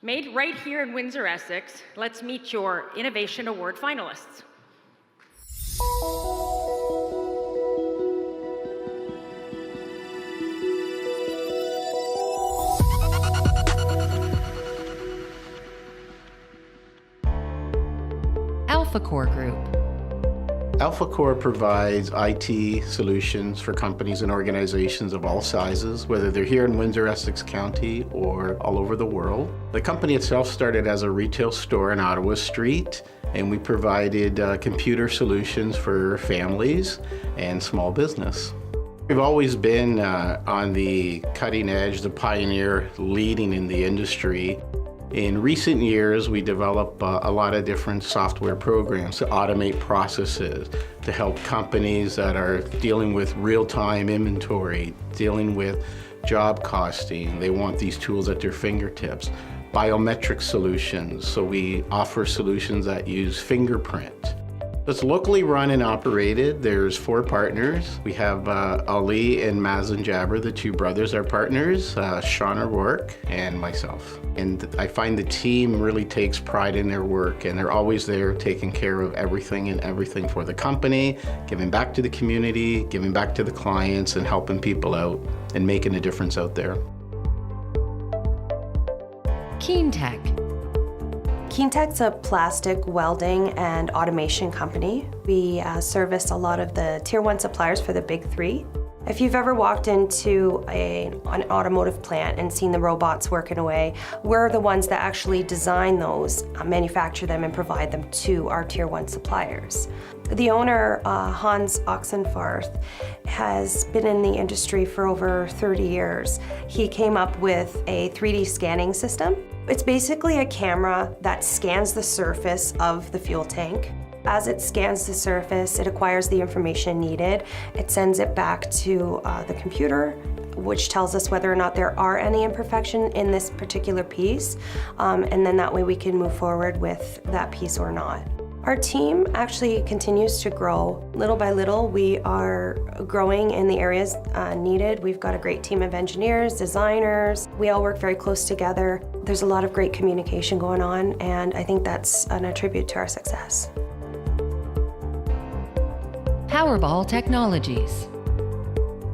Made right here in Windsor-Essex, let's meet your Innovation Award finalists. AlphaCore Group. AlphaCore provides IT solutions for companies and organizations of all sizes, whether they're here in Windsor-Essex County or all over the world. The company itself started as a retail store in Ottawa Street, and we provided computer solutions for families and small business. We've always been on the cutting edge, the pioneer, leading in the industry. In recent years, we developed a lot of different software programs to automate processes, to help companies that are dealing with real-time inventory, dealing with job costing. They want these tools at their fingertips. Biometric solutions, so we offer solutions that use fingerprint. It's locally run and operated. There's 4 partners. We have Ali and Mazen Jabber, the 2 brothers, are partners, Sean O'Rourke and myself. And I find the team really takes pride in their work, and they're always there taking care of everything for the company, giving back to the community, giving back to the clients, and helping people out and making a difference out there. KeenTech. KeenTech's a plastic welding and automation company. We service a lot of the Tier 1 suppliers for the big three. If you've ever walked into an automotive plant and seen the robots working away, we're the ones that actually design those, manufacture them, and provide them to our Tier 1 suppliers. The owner, Hans Oxenfarth, has been in the industry for over 30 years. He came up with a 3D scanning system. It's basically a camera that scans the surface of the fuel tank. As it scans the surface, it acquires the information needed. It sends it back to the computer, which tells us whether or not there are any imperfection in this particular piece, and then that way we can move forward with that piece or not. Our team actually continues to grow. Little by little, we are growing in the areas needed. We've got a great team of engineers, designers. We all work very close together. There's a lot of great communication going on, and I think that's an attribute to our success. Powerball Technologies.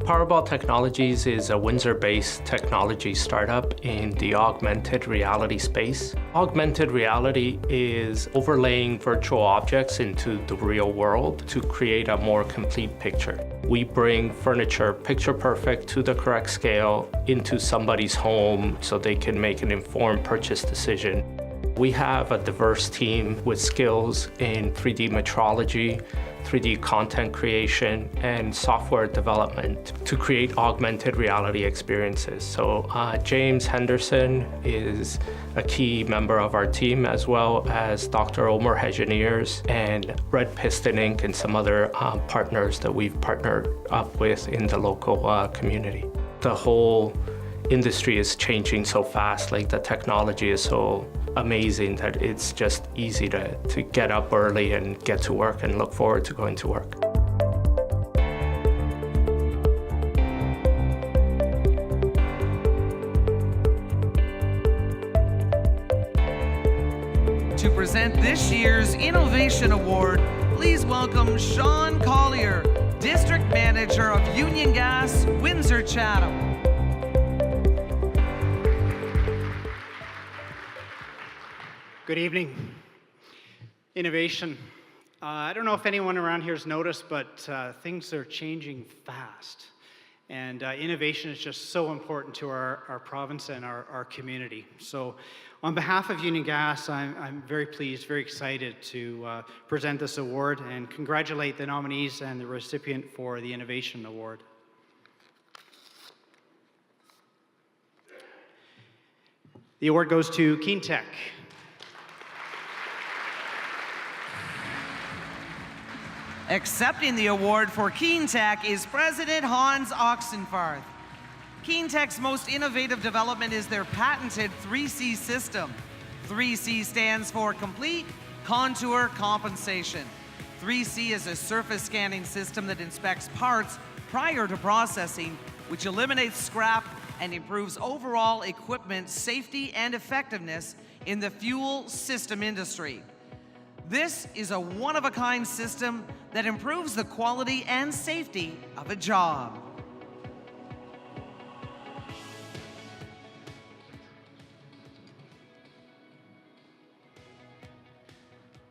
Powerball Technologies is a Windsor-based technology startup in the augmented reality space. Augmented reality is overlaying virtual objects into the real world to create a more complete picture. We bring furniture picture perfect to the correct scale into somebody's home so they can make an informed purchase decision. We have a diverse team with skills in 3D metrology, 3D content creation, and software development to create augmented reality experiences. So James Henderson is a key member of our team, as well as Dr. Omer Hejaniers and Red Piston Inc. and some other partners that we've partnered up with in the local community. The whole industry is changing so fast, like the technology is so amazing that it's just easy to get up early and get to work and look forward to going to work. To present this year's Innovation Award, please welcome Sean Collier, District Manager of Union Gas, Windsor-Chatham. Good evening. Innovation. I don't know if anyone around here has noticed, but things are changing fast. And innovation is just so important to our province and our community. So on behalf of Union Gas, I'm very pleased, very excited to present this award and congratulate the nominees and the recipient for the Innovation Award. The award goes to KeenTech. Accepting the award for KeenTech is President Hans Oxenfarth. KeenTech's most innovative development is their patented 3C system. 3C stands for Complete Contour Compensation. 3C is a surface scanning system that inspects parts prior to processing, which eliminates scrap and improves overall equipment safety and effectiveness in the fuel system industry. This is a one-of-a-kind system that improves the quality and safety of a job.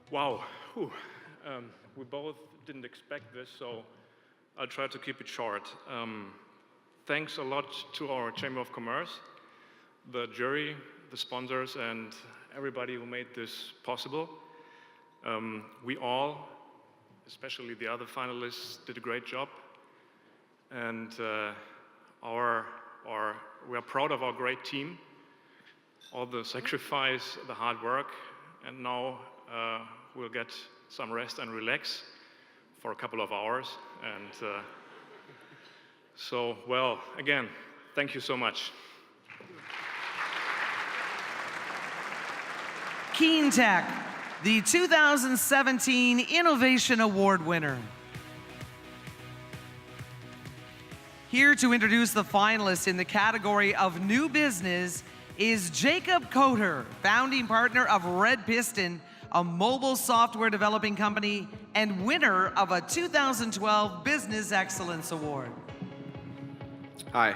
Wow, we both didn't expect this, so I'll try to keep it short. Thanks a lot to our Chamber of Commerce, the jury, the sponsors, and everybody who made this possible. We all, especially the other finalists, did a great job, and we are proud of our great team, all the sacrifice, the hard work, and now we'll get some rest and relax for a couple of hours. And so, well, again, thank you so much. KeenTech, the 2017 Innovation Award winner. Here to introduce the finalists in the category of New Business is Jacob Coter, founding partner of Red Piston, a mobile software developing company and winner of a 2012 Business Excellence Award. Hi.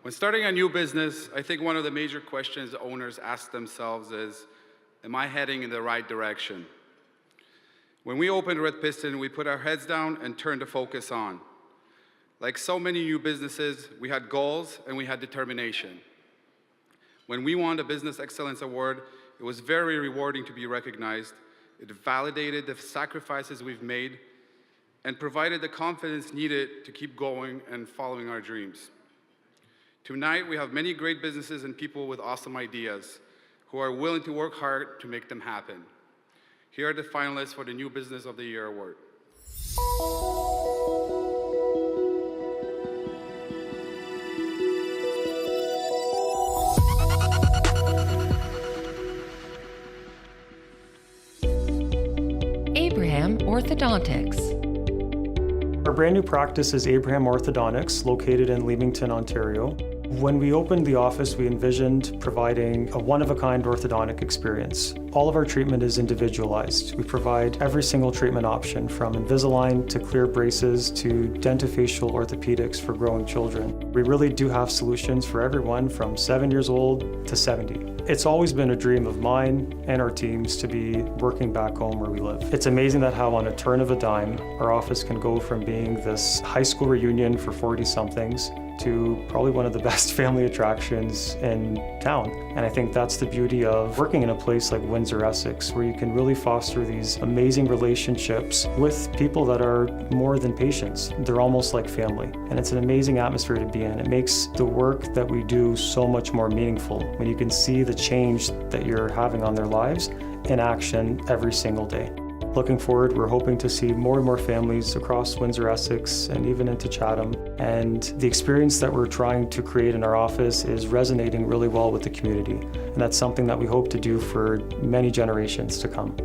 When starting a new business, I think one of the major questions owners ask themselves is, am I heading in the right direction? When we opened Red Piston, we put our heads down and turned the focus on. Like so many new businesses, we had goals and we had determination. When we won the Business Excellence Award, it was very rewarding to be recognized. It validated the sacrifices we've made and provided the confidence needed to keep going and following our dreams. Tonight, we have many great businesses and people with awesome ideas who are willing to work hard to make them happen. Here are the finalists for the New Business of the Year Award. Abraham Orthodontics. Our brand new practice is Abraham Orthodontics, located in Leamington, Ontario. When we opened the office, we envisioned providing a one-of-a-kind orthodontic experience. All of our treatment is individualized. We provide every single treatment option, from Invisalign to clear braces to dentofacial orthopedics for growing children. We really do have solutions for everyone from 7 years old to 70. It's always been a dream of mine and our teams to be working back home where we live. It's amazing that how on a turn of a dime, our office can go from being this high school reunion for 40-somethings to probably one of the best family attractions in town. And I think that's the beauty of working in a place like Windsor-Essex, where you can really foster these amazing relationships with people that are more than patients. They're almost like family. And it's an amazing atmosphere to be in. It makes the work that we do so much more meaningful when you can see the change that you're having on their lives in action every single day. Looking forward, we're hoping to see more and more families across Windsor-Essex and even into Chatham. And the experience that we're trying to create in our office is resonating really well with the community. And that's something that we hope to do for many generations to come.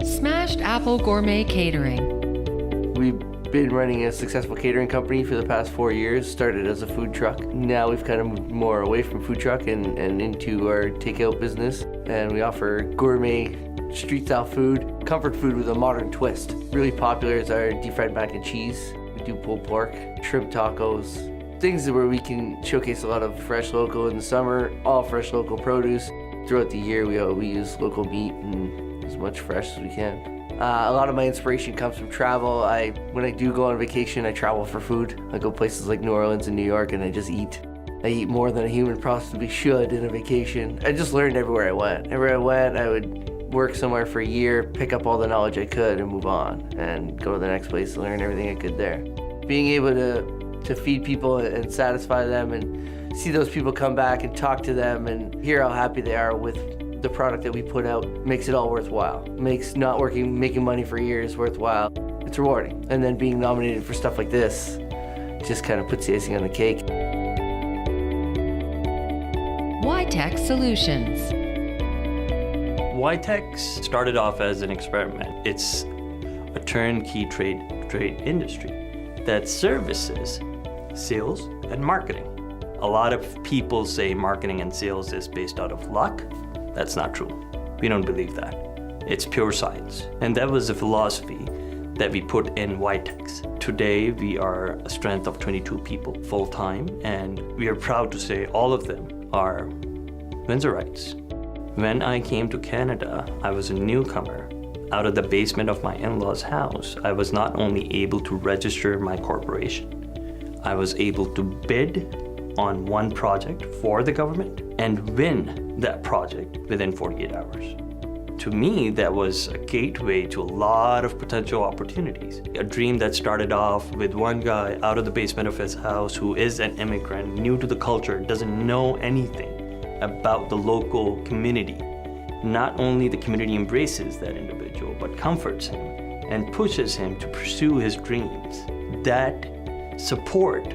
Smashed Apple Gourmet Catering. We've been running a successful catering company for the past 4 years, started as a food truck. Now we've kind of moved more away from food truck and into our takeout business. And we offer gourmet, street-style food, comfort food with a modern twist. Really popular is our deep-fried mac and cheese. We do pulled pork, shrimp tacos, things where we can showcase a lot of fresh local in the summer, all fresh local produce. Throughout the year, we use local meat and as much fresh as we can. A lot of my inspiration comes from travel. When I do go on vacation, I travel for food. I go places like New Orleans and New York and I just eat. I eat more than a human possibly should in a vacation. I just learned everywhere I went. Everywhere I went, I would work somewhere for a year, pick up all the knowledge I could and move on and go to the next place and learn everything I could there. Being able to feed people and satisfy them and see those people come back and talk to them and hear how happy they are with the product that we put out makes it all worthwhile. Makes not making money for years worthwhile. It's rewarding. And then being nominated for stuff like this just kind of puts the icing on the cake. YTech Solutions. YTech started off as an experiment. It's a turnkey trade industry that services sales and marketing. A lot of people say marketing and sales is based out of luck. That's not true. We don't believe that. It's pure science. And that was a philosophy that we put in YTech. Today, we are a strength of 22 people full-time, and we are proud to say all of them are Windsorites. When I came to Canada, I was a newcomer. Out of the basement of my in-laws' house, I was not only able to register my corporation, I was able to bid on one project for the government and win that project within 48 hours. To me, that was a gateway to a lot of potential opportunities. A dream that started off with one guy out of the basement of his house who is an immigrant, new to the culture, doesn't know anything about the local community. Not only the community embraces that individual, but comforts him and pushes him to pursue his dreams. That support,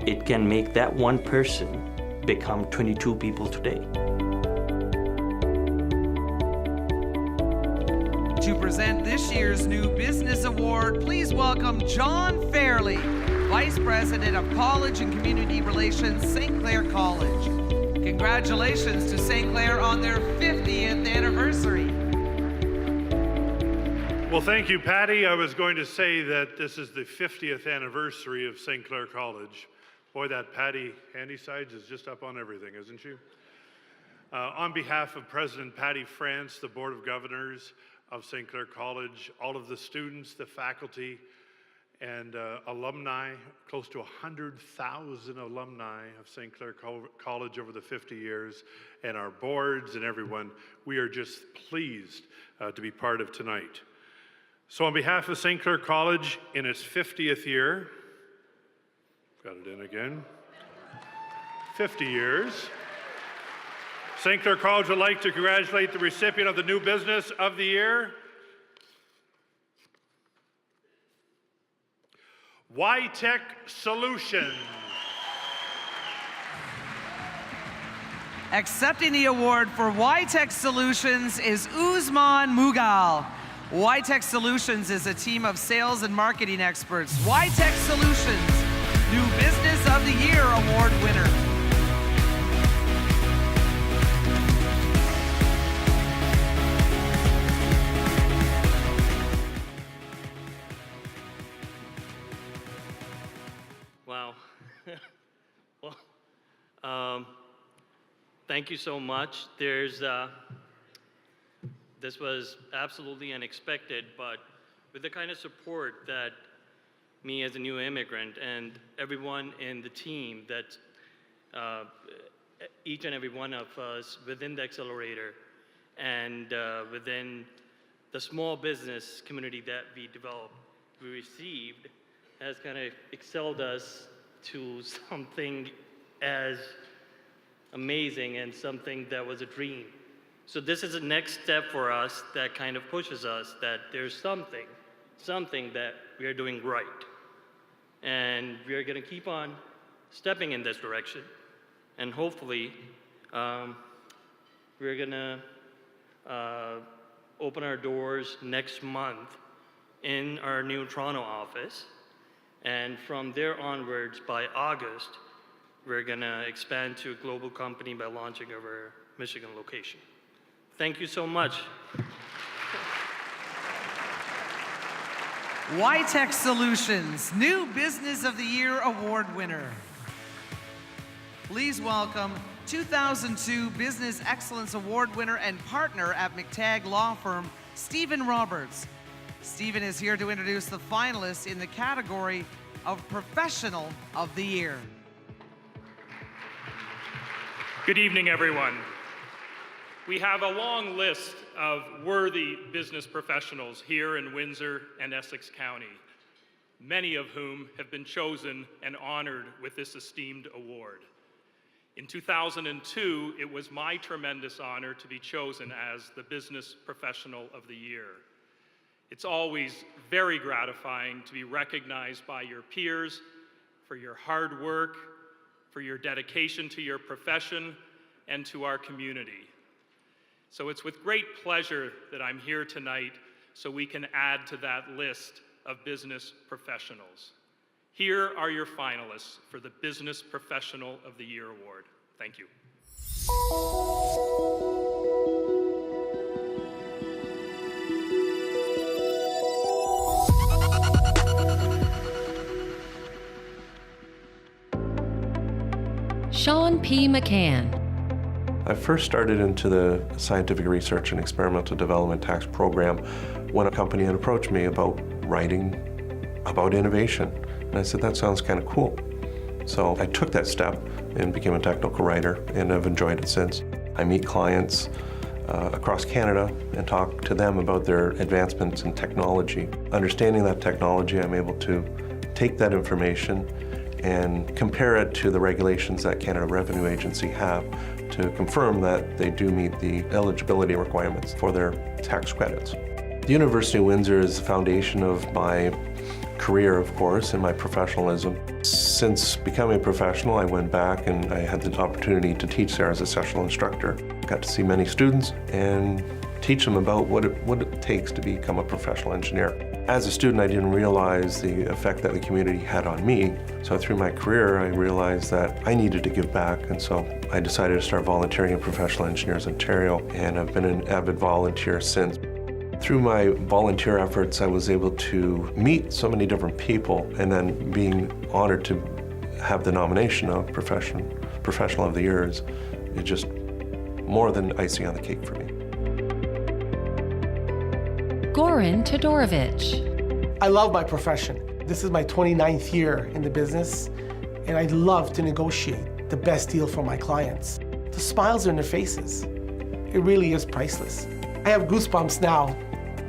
it can make that one person become 22 people today. To present this year's New Business Award, please welcome John Fairley, Vice President of College and Community Relations, St. Clair College. Congratulations to St. Clair on their 50th anniversary. Well, thank you, Patty. I was going to say that this is the 50th anniversary of St. Clair College. Boy, that Patty Handysides is just up on everything, isn't she? On behalf of President Patty France, the Board of Governors of St. Clair College, all of the students, the faculty, and alumni, close to 100,000 alumni of St. Clair College over the 50 years, and our boards and everyone, we are just pleased to be part of tonight. So on behalf of St. Clair College in its 50th year, got it in again, 50 years, St. Clair College would like to congratulate the recipient of the New Business of the Year, Y-Tech Solutions. Accepting the award for Y-Tech Solutions is Uzman Mughal. Y-Tech Solutions is a team of sales and marketing experts. Y-Tech Solutions, New Business of the Year award winner. Wow. Well, thank you so much. This was absolutely unexpected, but with the kind of support that me as a new immigrant and everyone in the team, that each and every one of us within the accelerator and within the small business community that we developed, we received, has kind of excelled us to something as amazing and something that was a dream. So this is the next step for us that kind of pushes us that there's something that we are doing right. And we are gonna keep on stepping in this direction. And hopefully, we're gonna open our doors next month in our new Toronto office. And from there onwards, by August, we're gonna expand to a global company by launching our Michigan location. Thank you so much. Y-Tech Solutions, New Business of the Year award winner. Please welcome 2002 Business Excellence Award winner and partner at McTagg Law Firm, Stephen Roberts. Stephen is here to introduce the finalists in the category of Professional of the Year. Good evening, everyone. We have a long list of worthy business professionals here in Windsor and Essex County, many of whom have been chosen and honored with this esteemed award. In 2002, it was my tremendous honor to be chosen as the Business Professional of the Year. It's always very gratifying to be recognized by your peers for your hard work, for your dedication to your profession, and to our community. So it's with great pleasure that I'm here tonight so we can add to that list of business professionals. Here are your finalists for the Business Professional of the Year Award. Thank you. Sean P. McCann. I first started into the scientific research and experimental development tax program when a company had approached me about writing about innovation. And I said, that sounds kind of cool. So I took that step and became a technical writer, and I've enjoyed it since. I meet clients across Canada and talk to them about their advancements in technology. Understanding that technology, I'm able to take that information and compare it to the regulations that Canada Revenue Agency have to confirm that they do meet the eligibility requirements for their tax credits. The University of Windsor is the foundation of my career, of course, and my professionalism. Since becoming a professional, I went back and I had the opportunity to teach there as a sessional instructor. Got to see many students and teach them about what it takes to become a professional engineer. As a student, I didn't realize the effect that the community had on me. So through my career, I realized that I needed to give back. And so I decided to start volunteering in Professional Engineers Ontario, and I've been an avid volunteer since. Through my volunteer efforts, I was able to meet so many different people, and then being honored to have the nomination of Professional of the Year is just more than icing on the cake for me. Goran Todorovich. I love my profession. This is my 29th year in the business, and I love to negotiate the best deal for my clients. The smiles on their faces, it really is priceless. I have goosebumps now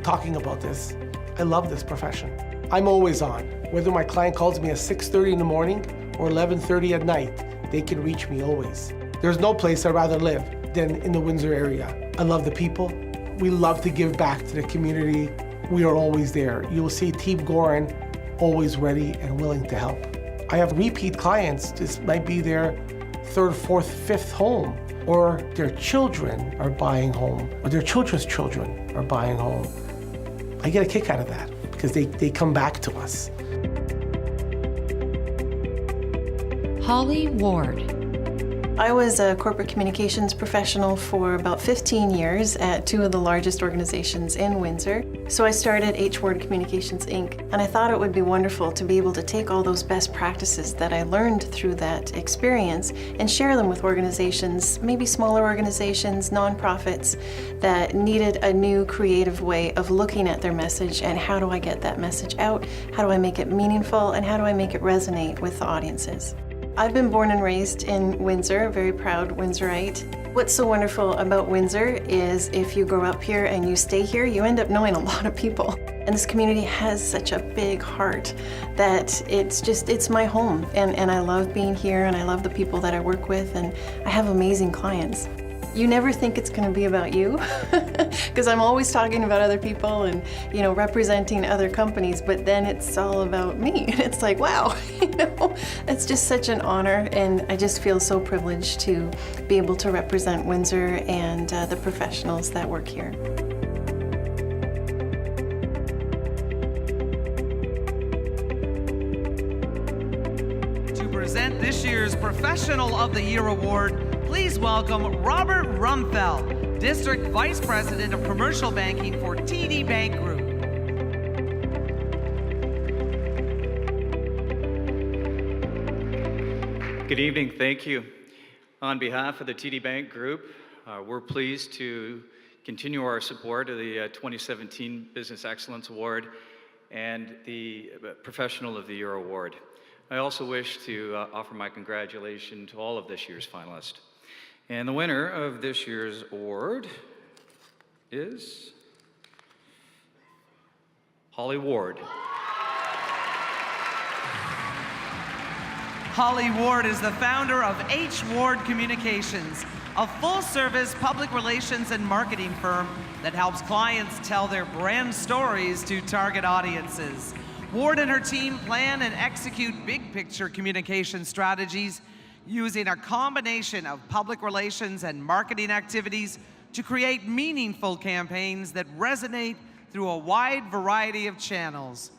talking about this. I love this profession. I'm always on. Whether my client calls me at 6:30 in the morning or 11:30 at night, they can reach me always. There's no place I'd rather live than in the Windsor area. I love the people. We love to give back to the community. We are always there. You will see Team Goran always ready and willing to help. I have repeat clients. This might be their third, fourth, fifth home, or their children are buying home, or their children's children are buying home. I get a kick out of that because they come back to us. Holly Ward. I was a corporate communications professional for about 15 years at two of the largest organizations in Windsor. So I started H. Ward Communications, Inc. And I thought it would be wonderful to be able to take all those best practices that I learned through that experience and share them with organizations, maybe smaller organizations, nonprofits, that needed a new creative way of looking at their message and how do I get that message out, how do I make it meaningful, and how do I make it resonate with the audiences. I've been born and raised in Windsor, a very proud Windsorite. What's so wonderful about Windsor is if you grow up here and you stay here, you end up knowing a lot of people. And this community has such a big heart that it's my home. And I love being here, and I love the people that I work with, and I have amazing clients. You never think it's going to be about you because I'm always talking about other people and, representing other companies, but then it's all about me. And it's like, wow, it's just such an honor, and I just feel so privileged to be able to represent Windsor and the professionals that work here. To present this year's Professional of the Year Award, please welcome Robert Rumfeld, District Vice President of Commercial Banking for TD Bank Group. Good evening, thank you. On behalf of the TD Bank Group, we're pleased to continue our support of the 2017 Business Excellence Award and the Professional of the Year Award. I also wish to offer my congratulations to all of this year's finalists. And the winner of this year's award is Holly Ward. Holly Ward is the founder of H. Ward Communications, a full-service public relations and marketing firm that helps clients tell their brand stories to target audiences. Ward and her team plan and execute big-picture communication strategies using a combination of public relations and marketing activities to create meaningful campaigns that resonate through a wide variety of channels.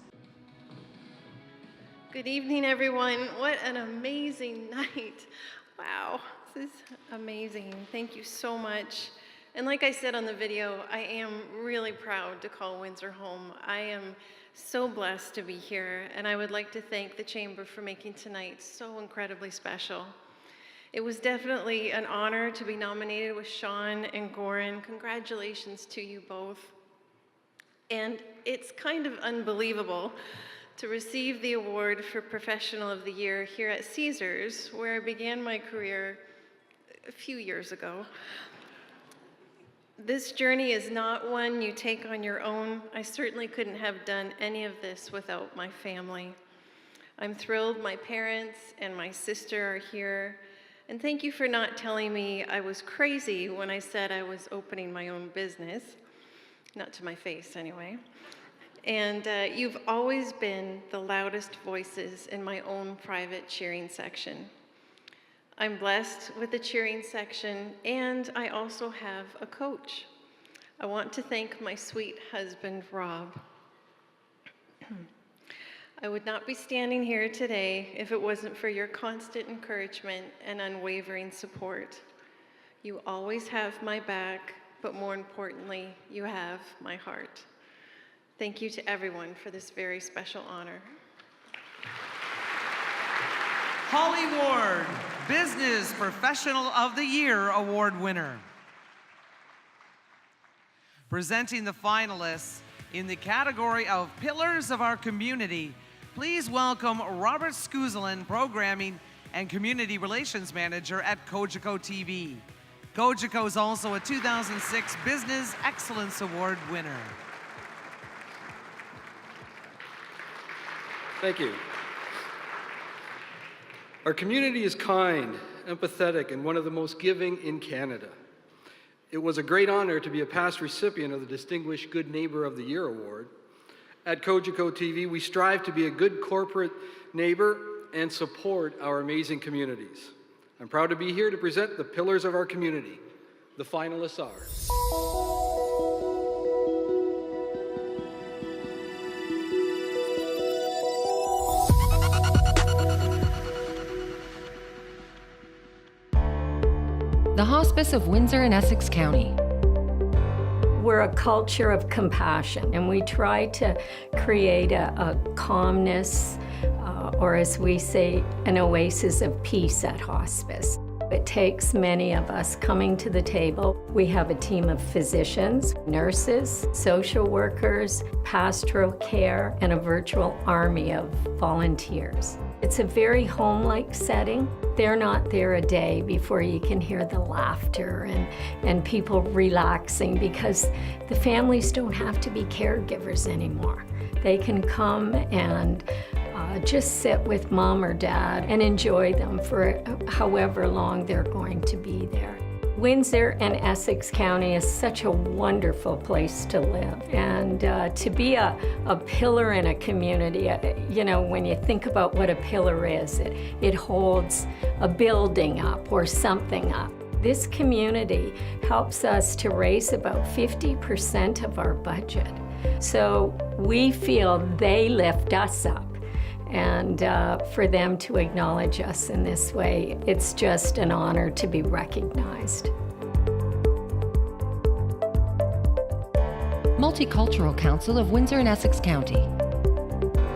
Good evening, everyone. What an amazing night. Wow, this is amazing. Thank you so much. And like I said on the video, I am really proud to call Windsor home. I am so blessed to be here, and I would like to thank the Chamber for making tonight so incredibly special. It was definitely an honor to be nominated with Sean and Goran. Congratulations to you both. And it's kind of unbelievable to receive the award for Professional of the Year here at Caesars, where I began my career a few years ago. This journey is not one you take on your own. I certainly couldn't have done any of this without my family. I'm thrilled my parents and my sister are here. And thank you for not telling me I was crazy when I said I was opening my own business. Not to my face, anyway. And you've always been the loudest voices in my own private cheering section. I'm blessed with the cheering section, and I also have a coach. I want to thank my sweet husband, Rob. I would not be standing here today if it wasn't for your constant encouragement and unwavering support. You always have my back, but more importantly, you have my heart. Thank you to everyone for this very special honor. Holly Ward, Business Professional of the Year Award winner. Presenting the finalists in the category of Pillars of Our Community, please welcome Robert Skuzalin, Programming and Community Relations Manager at Cogeco TV. Cogeco is also a 2006 Business Excellence Award winner. Thank you. Our community is kind, empathetic, and one of the most giving in Canada. It was a great honor to be a past recipient of the Distinguished Good Neighbor of the Year Award. At Cogeco TV, we strive to be a good corporate neighbor and support our amazing communities. I'm proud to be here to present the pillars of our community. The finalists are The Hospice of Windsor and Essex County. We're a culture of compassion, and we try to create a calmness, or as we say, an oasis of peace at hospice. It takes many of us coming to the table. We have a team of physicians, nurses, social workers, pastoral care, and a virtual army of volunteers. It's a very home-like setting. They're not there a day before you can hear the laughter and people relaxing, because the families don't have to be caregivers anymore. They can come and just sit with mom or dad and enjoy them for however long they're going to be there. Windsor and Essex County is such a wonderful place to live, and to be a pillar in a community, you know, when you think about what a pillar is, it holds a building up or something up. This community helps us to raise about 50% of our budget. So we feel they lift us up. And for them to acknowledge us in this way, it's just an honor to be recognized. Multicultural Council of Windsor and Essex County.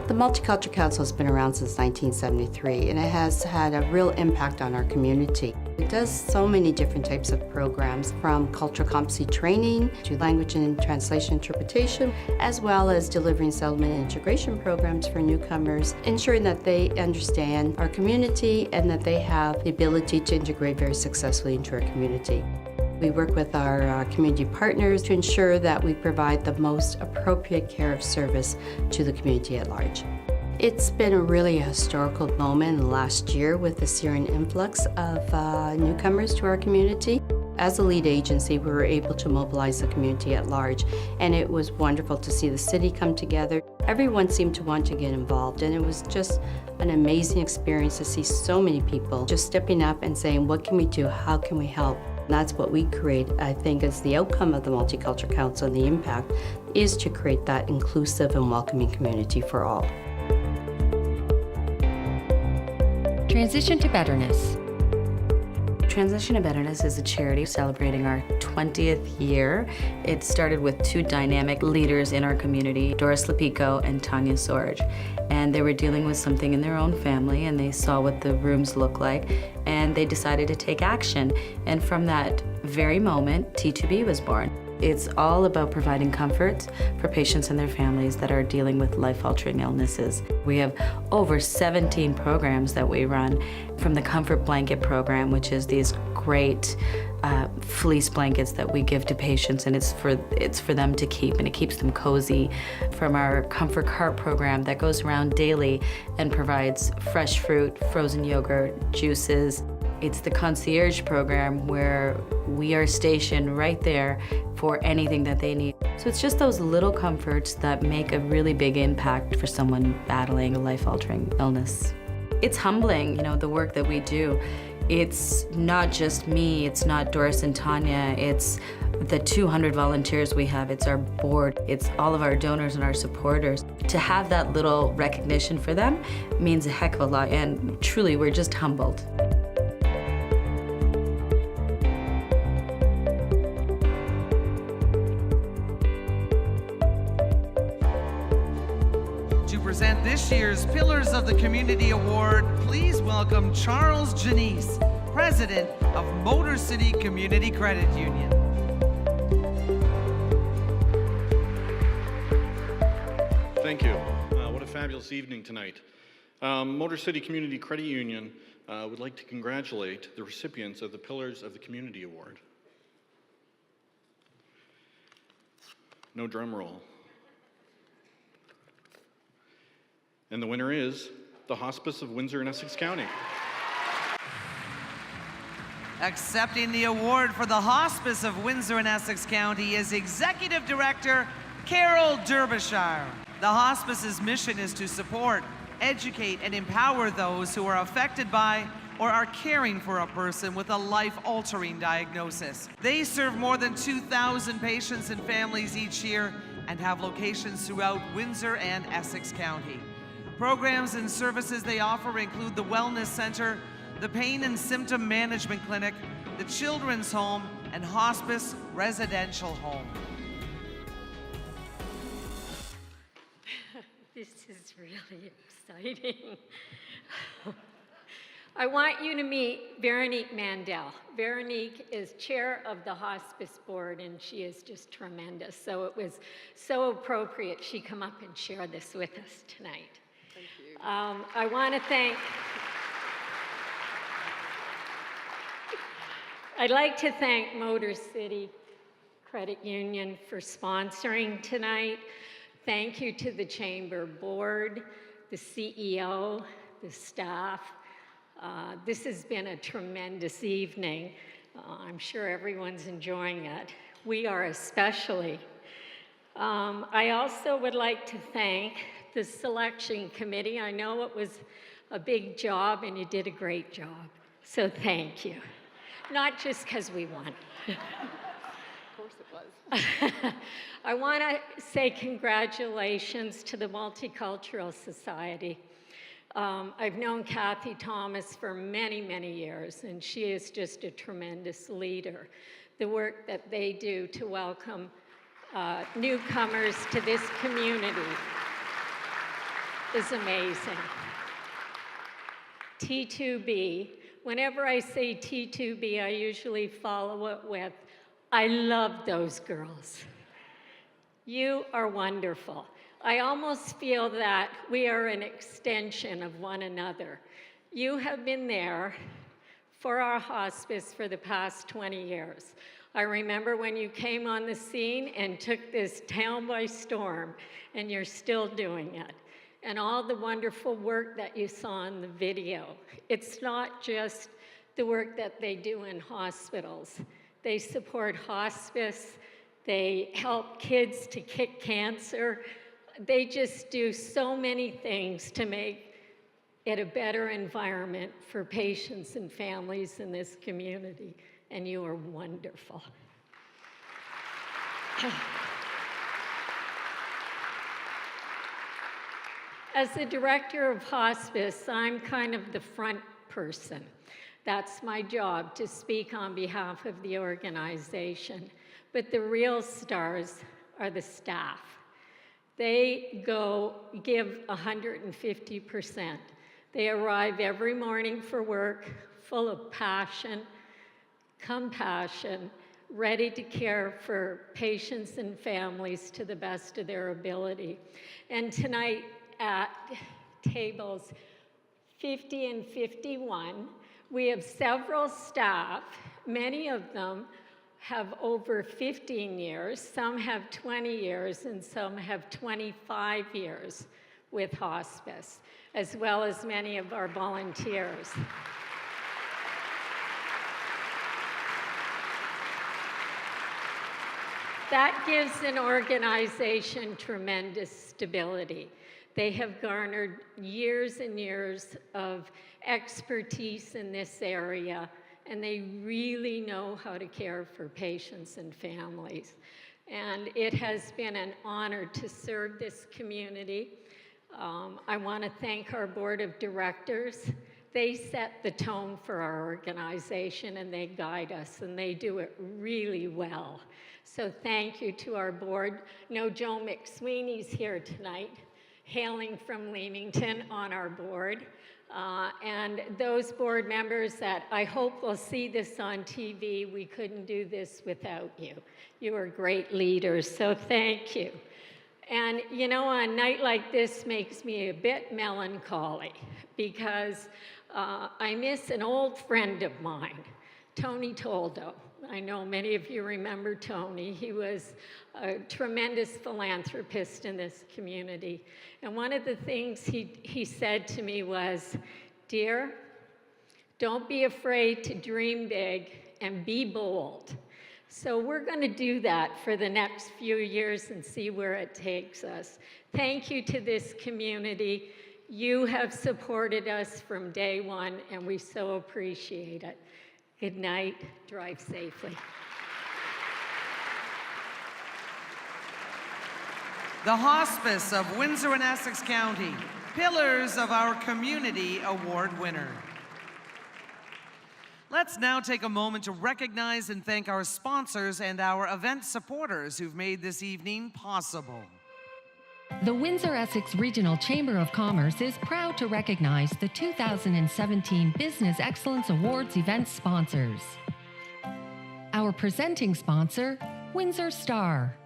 The Multicultural Council has been around since 1973, and it has had a real impact on our community. It does so many different types of programs, from cultural competency training to language and translation interpretation, as well as delivering settlement and integration programs for newcomers, ensuring that they understand our community and that they have the ability to integrate very successfully into our community. We work with our community partners to ensure that we provide the most appropriate care of service to the community at large. It's been a really historical moment in the last year with the Syrian influx of newcomers to our community. As a lead agency, we were able to mobilize the community at large, and it was wonderful to see the city come together. Everyone seemed to want to get involved, and it was just an amazing experience to see so many people just stepping up and saying, what can we do? How can we help? And that's what we create, I think, as the outcome of the Multicultural Council, and the impact is to create that inclusive and welcoming community for all. Transition to Betterness. Transition to Betterness is a charity celebrating our 20th year. It started with two dynamic leaders in our community, Doris Lepico and Tanya Sorge. And they were dealing with something in their own family, and they saw what the rooms looked like, and they decided to take action. And from that very moment, T2B was born. It's all about providing comfort for patients and their families that are dealing with life-altering illnesses. We have over 17 programs that we run, from the Comfort Blanket program, which is these great fleece blankets that we give to patients, and it's for them to keep, and it keeps them cozy. From our Comfort Cart program that goes around daily and provides fresh fruit, frozen yogurt, juices. It's the concierge program where we are stationed right there for anything that they need. So it's just those little comforts that make a really big impact for someone battling a life-altering illness. It's humbling, you know, the work that we do. It's not just me, it's not Doris and Tanya, it's the 200 volunteers we have, it's our board, it's all of our donors and our supporters. To have that little recognition for them means a heck of a lot, and truly, we're just humbled. present this year's Pillars of the Community Award, please welcome Charles Janice, President of Motor City Community Credit Union. Thank you. What a fabulous evening tonight. Motor City Community Credit Union would like to congratulate the recipients of the Pillars of the Community Award. No drum roll. And the winner is the Hospice of Windsor and Essex County. Accepting the award for the Hospice of Windsor and Essex County is Executive Director Carol Derbyshire. The hospice's mission is to support, educate, and empower those who are affected by or are caring for a person with a life-altering diagnosis. They serve more than 2,000 patients and families each year and have locations throughout Windsor and Essex County. Programs and services they offer include the Wellness Center, the Pain and Symptom Management Clinic, the Children's Home, and Hospice Residential Home. This is really exciting. I want you to meet Veronique Mandel. Veronique is chair of the Hospice Board, and she is just tremendous. So it was so appropriate she come up and share this with us tonight. Thank you. I want to thank... I'd like to thank Motor City Credit Union for sponsoring tonight. Thank you to the Chamber Board, the CEO, the staff. This has been a tremendous evening. I'm sure everyone's enjoying it. We are especially. I also would like to thank the selection committee. I know it was a big job and you did a great job. So thank you. Not just because we won. Of course it was. I want to say congratulations to the Multicultural Society. I've known Kathy Thomas for many, many years, and she is just a tremendous leader. The work that they do to welcome newcomers to this community is amazing. T2B, whenever I say T2B, I usually follow it with, I love those girls. You are wonderful. I almost feel that we are an extension of one another. You have been there for our hospice for the past 20 years. I remember when you came on the scene and took this town by storm, and you're still doing it. And all the wonderful work that you saw in the video. It's not just the work that they do in hospitals. They support hospice, they help kids to kick cancer. They just do so many things to make it a better environment for patients and families in this community, and you are wonderful. As the director of hospice, I'm kind of the front person. That's my job, to speak on behalf of the organization. But the real stars are the staff. They give 150%. They arrive every morning for work, full of passion, compassion, ready to care for patients and families to the best of their ability. And tonight at tables 50 and 51, we have several staff. Many of them have over 15 years, some have 20 years, and some have 25 years with hospice, as well as many of our volunteers. That gives an organization tremendous stability. They have garnered years and years of expertise in this area, and they really know how to care for patients and families. And it has been an honor to serve this community. I want to thank our board of directors. They set the tone for our organization and they guide us, and they do it really well. So thank you to our board. No, Joe McSweeney's here tonight. hailing from Leamington on our board. And those board members that I hope will see this on TV, we couldn't do this without you. You are great leaders, so thank you. And you know, a night like this makes me a bit melancholy because I miss an old friend of mine, Tony Toldo. I know many of you remember Tony. He was a tremendous philanthropist in this community. And one of the things he said to me was, "Dear, don't be afraid to dream big and be bold." So we're going to do that for the next few years and see where it takes us. Thank you to this community. You have supported us from day one, and we so appreciate it. Good night. Drive safely. The Hospice of Windsor and Essex County, Pillars of Our Community Award winner. Let's now take a moment to recognize and thank our sponsors and our event supporters who've made this evening possible. The Windsor-Essex Regional Chamber of Commerce is proud to recognize the 2017 Business Excellence Awards event sponsors. Our presenting sponsor, Windsor Star.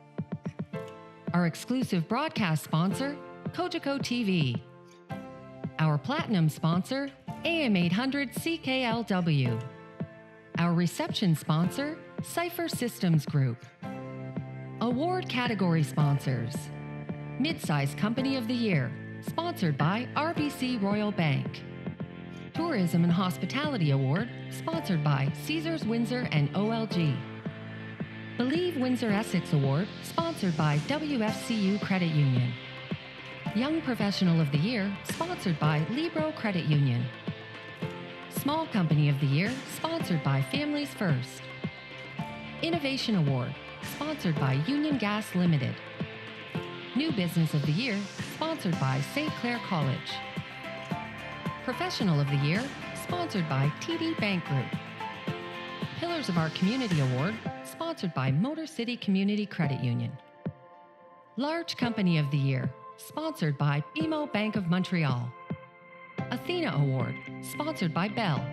Our exclusive broadcast sponsor, Cogeco TV. Our platinum sponsor, AM 800 CKLW. Our reception sponsor, Cipher Systems Group. Award category sponsors. Mid-Size Company of the Year, sponsored by RBC Royal Bank. Tourism and Hospitality Award, sponsored by Caesars Windsor and OLG. Believe Windsor-Essex Award, sponsored by WFCU Credit Union. Young Professional of the Year, sponsored by Libro Credit Union. Small Company of the Year, sponsored by Families First. Innovation Award, sponsored by Union Gas Limited. New Business of the Year, sponsored by St. Clair College. Professional of the Year, sponsored by TD Bank Group. Pillars of Our Community Award, sponsored by Motor City Community Credit Union. Large Company of the Year, sponsored by BMO Bank of Montreal. Athena Award, sponsored by Bell.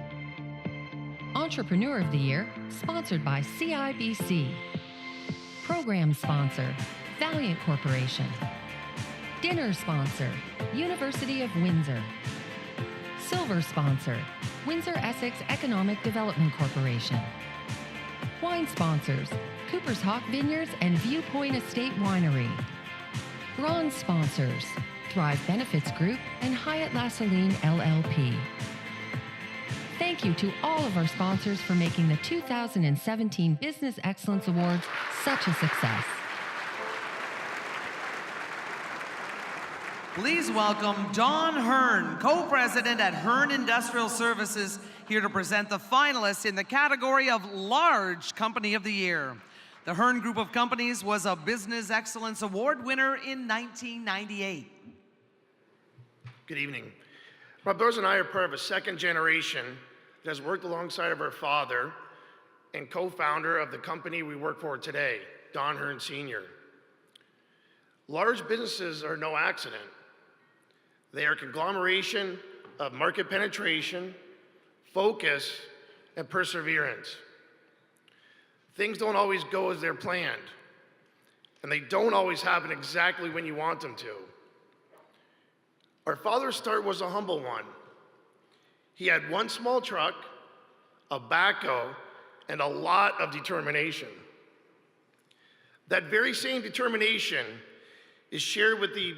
Entrepreneur of the Year, sponsored by CIBC. Program sponsor, Valiant Corporation. Dinner sponsor, University of Windsor. Silver sponsor, Windsor-Essex Economic Development Corporation. Wine sponsors, Cooper's Hawk Vineyards and Viewpoint Estate Winery. Bronze sponsors, Thrive Benefits Group and Hyatt Lassaline LLP. Thank you to all of our sponsors for making the 2017 Business Excellence Awards such a success. Please welcome Don Hearn, co-president at Hearn Industrial Services, here to present the finalists in the category of Large Company of the Year. The Hearn Group of Companies was a Business Excellence Award winner in 1998. Good evening. My brothers and I are part of a second generation that has worked alongside of our father and co-founder of the company we work for today, Don Hearn Sr. Large businesses are no accident. They are a conglomeration of market penetration, focus, and perseverance. Things don't always go as they're planned, and they don't always happen exactly when you want them to. Our father's start was a humble one. He had one small truck, a backhoe, and a lot of determination. That very same determination is shared with the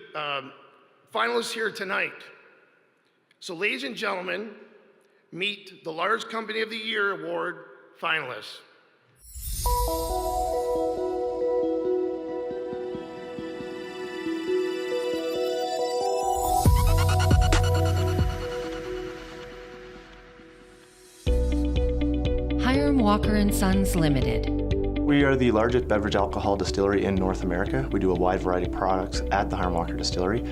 finalists here tonight. So ladies and gentlemen, meet the Large Company of the Year Award finalists. Hiram Walker & Sons Limited. We are the largest beverage alcohol distillery in North America. We do a wide variety of products at the Hiram Walker Distillery,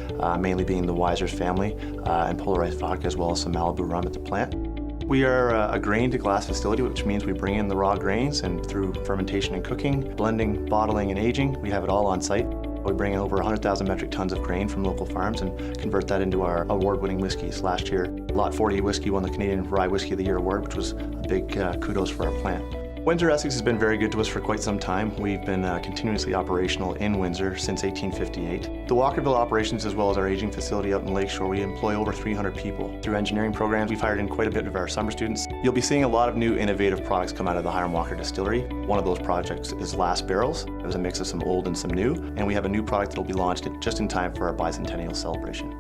mainly being the Wiser's family and polarized vodka, as well as some Malibu rum at the plant. We are a grain to glass facility, which means we bring in the raw grains, and through fermentation and cooking, blending, bottling, and aging, we have it all on site. We bring in over 100,000 metric tons of grain from local farms and convert that into our award-winning whiskeys. Last year, Lot 40 whiskey won the Canadian Rye Whiskey of the Year award, which was a big kudos for our plant. Windsor-Essex has been very good to us for quite some time. We've been continuously operational in Windsor since 1858. The Walkerville operations, as well as our aging facility out in Lakeshore, we employ over 300 people. Through engineering programs, we've hired in quite a bit of our summer students. You'll be seeing a lot of new innovative products come out of the Hiram Walker Distillery. One of those projects is Last Barrels. It was a mix of some old and some new, and we have a new product that will be launched just in time for our bicentennial celebration.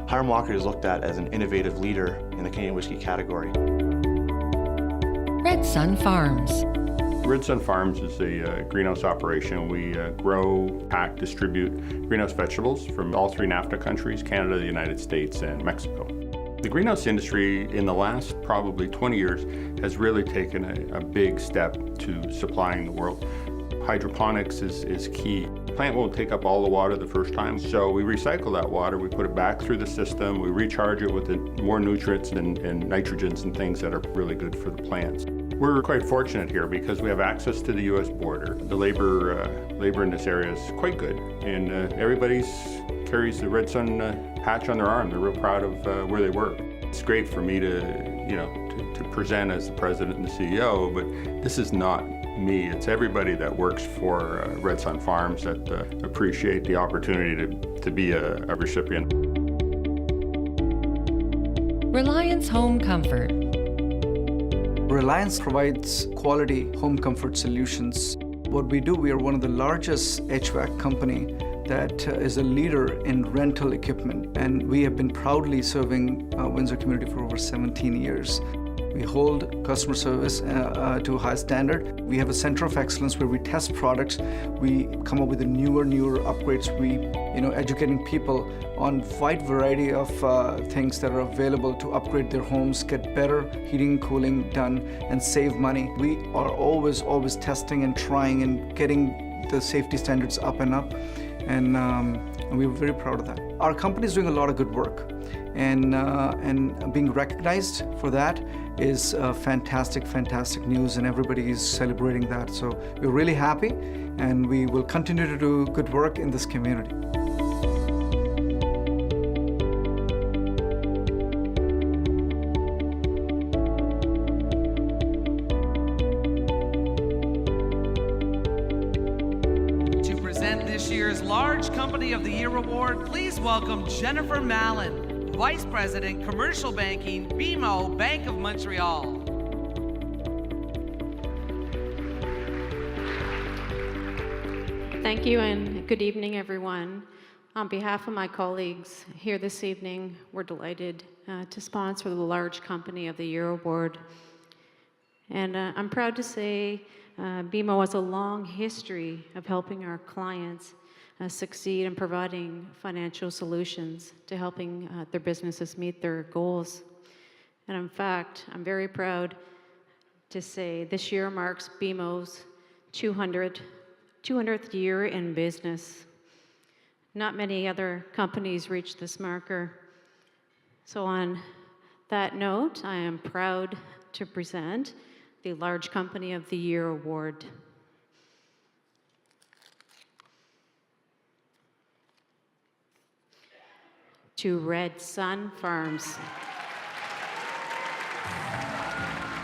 Hiram Walker is looked at as an innovative leader in the Canadian whiskey category. Red Sun Farms. Red Sun Farms is a greenhouse operation. We grow, pack, distribute greenhouse vegetables from all 3 NAFTA countries, Canada, the United States, and Mexico. The greenhouse industry in the last probably 20 years has really taken a big step to supplying the world. Hydroponics is key. The plant won't take up all the water the first time, so we recycle that water, we put it back through the system, we recharge it with more nutrients and nitrogens and things that are really good for the plants. We're quite fortunate here because we have access to the U.S. border. The labor in this area is quite good, and everybody carries the Red Sun patch on their arm. They're real proud of where they work. It's great for me to present as the president and the CEO, but this is not me. It's everybody that works for Red Sun Farms that appreciate the opportunity to be a recipient. Reliance Home Comfort. Reliance provides quality home comfort solutions. What we do, we are one of the largest HVAC company that is a leader in rental equipment, and we have been proudly serving Windsor community for over 17 years. We hold customer service to a high standard. We have a center of excellence where we test products. We come up with newer upgrades. We, educating people on wide variety of things that are available to upgrade their homes, get better heating and cooling done, and save money. We are always testing and trying and getting the safety standards up and up, and we're very proud of that. Our company is doing a lot of good work, and being recognized for that is fantastic news, and everybody is celebrating that. So we're really happy, and we will continue to do good work in this community. To present this year's Large Company of the Year Award, please welcome Jennifer Mallon, Vice President, Commercial Banking, BMO, Bank of Montreal. Thank you and good evening, everyone. On behalf of my colleagues here this evening, we're delighted to sponsor the Large Company of the Year Award. And I'm proud to say BMO has a long history of helping our clients succeed in providing financial solutions to helping their businesses meet their goals. And in fact, I'm very proud to say this year marks BMO's 200th year in business. Not many other companies reach this marker. So on that note, I am proud to present the Large Company of the Year Award. To Red Sun Farms.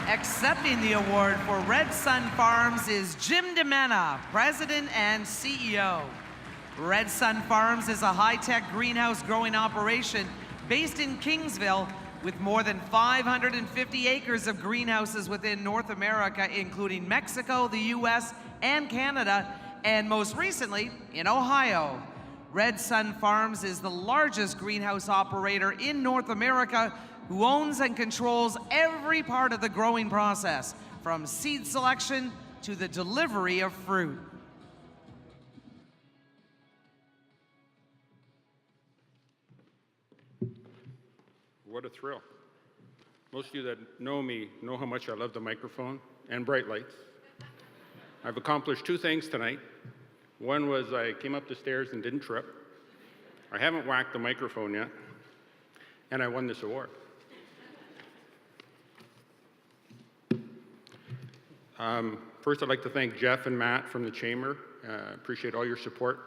Accepting the award for Red Sun Farms is Jim DeMena, President and CEO. Red Sun Farms is a high-tech greenhouse growing operation based in Kingsville with more than 550 acres of greenhouses within North America, including Mexico, the US, and Canada, and most recently in Ohio. Red Sun Farms is the largest greenhouse operator in North America who owns and controls every part of the growing process, from seed selection to the delivery of fruit. What a thrill. Most of you that know me know how much I love the microphone and bright lights. I've accomplished 2 things tonight. One was I came up the stairs and didn't trip. I haven't whacked the microphone yet. And I won this award. First, I'd like to thank Jeff and Matt from the Chamber. Appreciate all your support.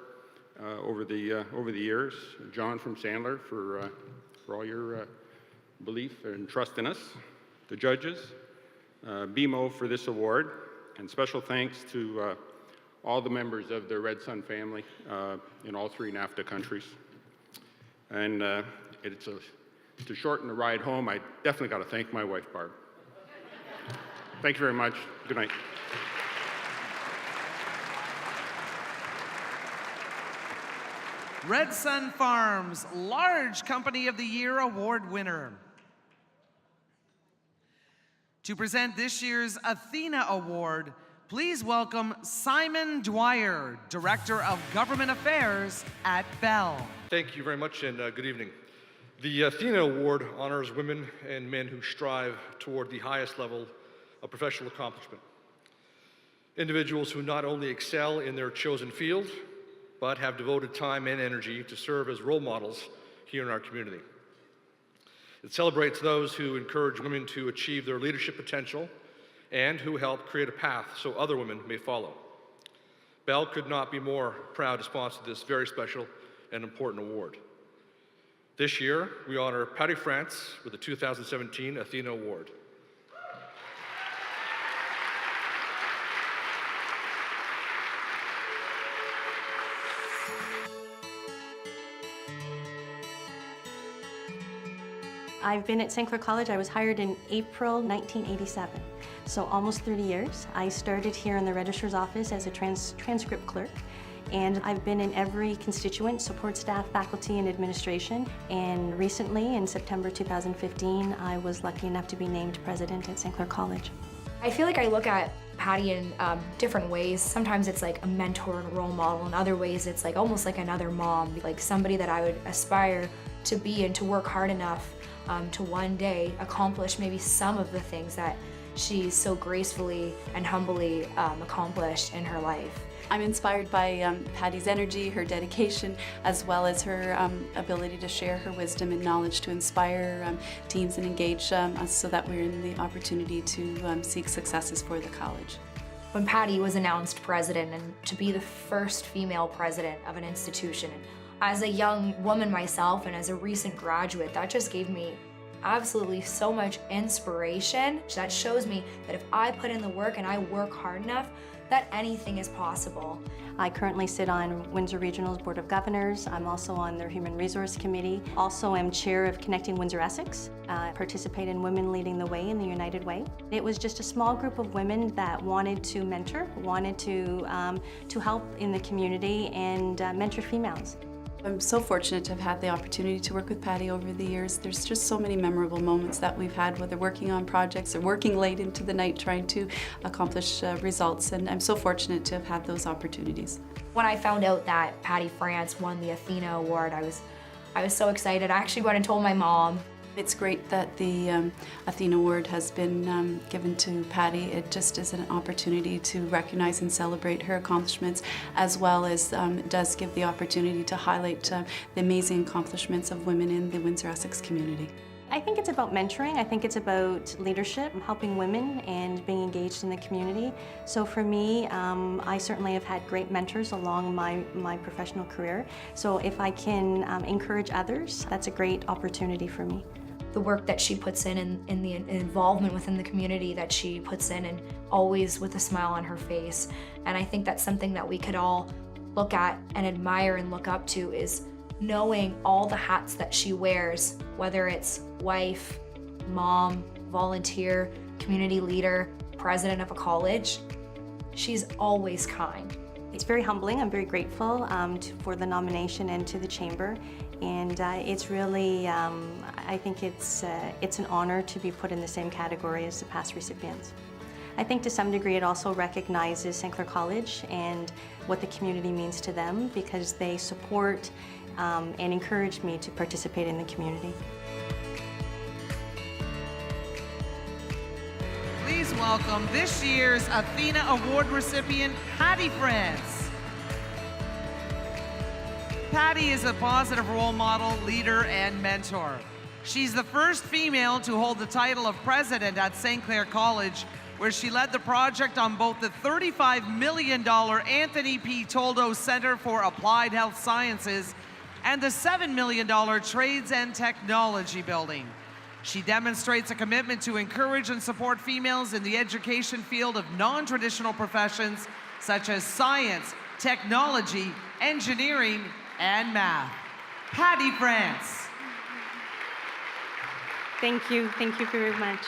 over the years. John from Sandler for all your belief and trust in us. The judges, BMO for this award, and special thanks to all the members of the Red Sun family in all 3 NAFTA countries. And to shorten the ride home, I definitely got to thank my wife, Barb. Thank you very much. Good night. Red Sun Farms Large Company of the Year Award winner. To present this year's Athena Award, please welcome Simon Dwyer, Director of Government Affairs at Bell. Thank you very much, and good evening. The Athena Award honors women and men who strive toward the highest level of professional accomplishment. Individuals who not only excel in their chosen field, but have devoted time and energy to serve as role models here in our community. It celebrates those who encourage women to achieve their leadership potential and who help create a path so other women may follow. Bell could not be more proud to sponsor this very special and important award. This year, we honor Patty France with the 2017 Athena Award. I've been at St. Clair College. I was hired in April 1987, so almost 30 years. I started here in the registrar's office as a transcript clerk, and I've been in every constituent, support staff, faculty, and administration. And recently, in September 2015, I was lucky enough to be named president at St. Clair College. I feel like I look at Patty in different ways. Sometimes it's like a mentor and role model. In other ways, it's like almost like another mom, like somebody that I would aspire to be and to work hard enough to one day accomplish maybe some of the things that she's so gracefully and humbly accomplished in her life. I'm inspired by Patty's energy, her dedication, as well as her ability to share her wisdom and knowledge to inspire teams and engage us so that we're in the opportunity to seek successes for the college. When Patty was announced president, and to be the first female president of an institution, as a young woman myself and as a recent graduate, that just gave me absolutely so much inspiration. That shows me that if I put in the work and I work hard enough, that anything is possible. I currently sit on Windsor Regional's Board of Governors. I'm also on their Human Resource Committee. Also am chair of Connecting Windsor-Essex. Participate in Women Leading the Way in the United Way. It was just a small group of women that wanted to mentor, wanted to help in the community and mentor females. I'm so fortunate to have had the opportunity to work with Patty over the years. There's just so many memorable moments that we've had, whether working on projects or working late into the night trying to accomplish results, and I'm so fortunate to have had those opportunities. When I found out that Patty France won the Athena Award, I was so excited. I actually went and told my mom. It's great that the Athena Award has been given to Patty. It just is an opportunity to recognize and celebrate her accomplishments, as well as does give the opportunity to highlight the amazing accomplishments of women in the Windsor-Essex community. I think it's about mentoring. I think it's about leadership, helping women and being engaged in the community. So for me, I certainly have had great mentors along my professional career. So if I can encourage others, that's a great opportunity for me. The work that she puts in the involvement within the community that she puts in, and always with a smile on her face. And I think that's something that we could all look at and admire and look up to, is knowing all the hats that she wears, whether it's wife, mom, volunteer, community leader, president of a college. She's always kind. It's very humbling. I'm very grateful for the nomination and to the Chamber. And it's really, I think it's an honor to be put in the same category as the past recipients. I think to some degree it also recognizes St. Clair College and what the community means to them, because they support and encourage me to participate in the community. Please welcome this year's Athena Award recipient, Patty France. Patty is a positive role model, leader, and mentor. She's the first female to hold the title of president at St. Clair College, where she led the project on both the $35 million Anthony P. Toldo Center for Applied Health Sciences and the $7 million Trades and Technology building. She demonstrates a commitment to encourage and support females in the education field of non-traditional professions such as science, technology, engineering, and math. Patty France. Thank you very much.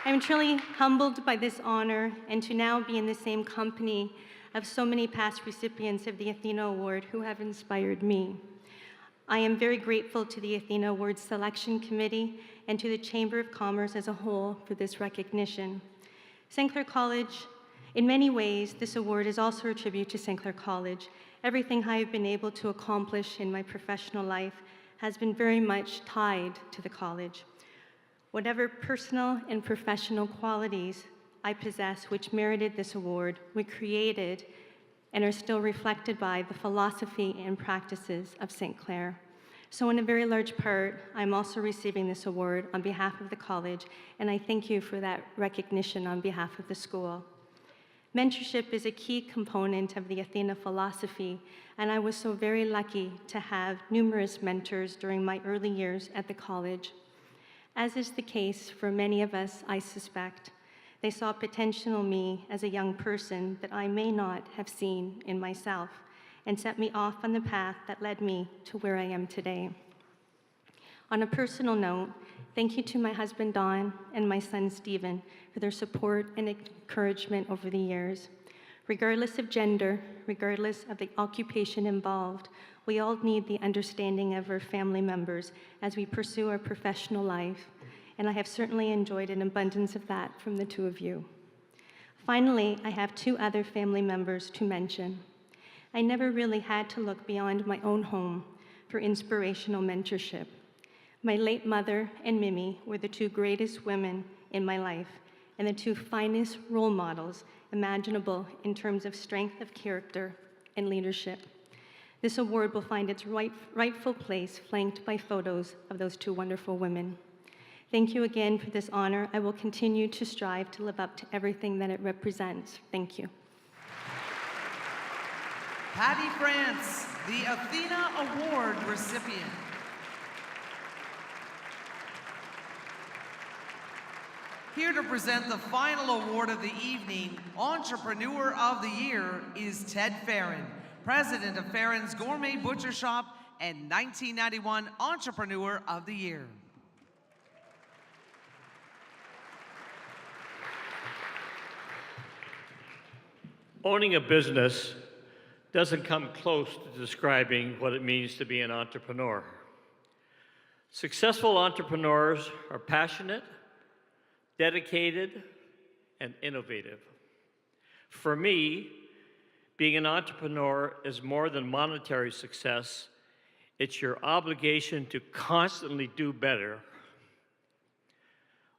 I'm truly humbled by this honor and to now be in the same company of so many past recipients of the Athena Award who have inspired me. I am very grateful to the Athena Award Selection Committee and to the Chamber of Commerce as a whole for this recognition. St. Clair College, in many ways, this award is also a tribute to St. Clair College. Everything I have been able to accomplish in my professional life has been very much tied to the college. Whatever personal and professional qualities I possess which merited this award were created and are still reflected by the philosophy and practices of St. Clair. So in a very large part, I'm also receiving this award on behalf of the college, and I thank you for that recognition on behalf of the school. Mentorship is a key component of the Athena philosophy, and I was so very lucky to have numerous mentors during my early years at the college. As is the case for many of us, I suspect, they saw potential in me as a young person that I may not have seen in myself and set me off on the path that led me to where I am today. On a personal note, thank you to my husband, Don, and my son, Stephen, for their support and encouragement over the years. Regardless of gender, regardless of the occupation involved, we all need the understanding of our family members as we pursue our professional life, and I have certainly enjoyed an abundance of that from the two of you. Finally, I have two other family members to mention. I never really had to look beyond my own home for inspirational mentorship. My late mother and Mimi were the two greatest women in my life and the two finest role models imaginable in terms of strength of character and leadership. This award will find its rightful place flanked by photos of those two wonderful women. Thank you again for this honor. I will continue to strive to live up to everything that it represents. Thank you. Patty France, the Athena Award recipient. Here to present the final award of the evening, Entrepreneur of the Year, is Ted Farron, President of Farron's Gourmet Butcher Shop and 1991 Entrepreneur of the Year. Owning a business doesn't come close to describing what it means to be an entrepreneur. Successful entrepreneurs are passionate, dedicated, and innovative. For me, being an entrepreneur is more than monetary success. It's your obligation to constantly do better,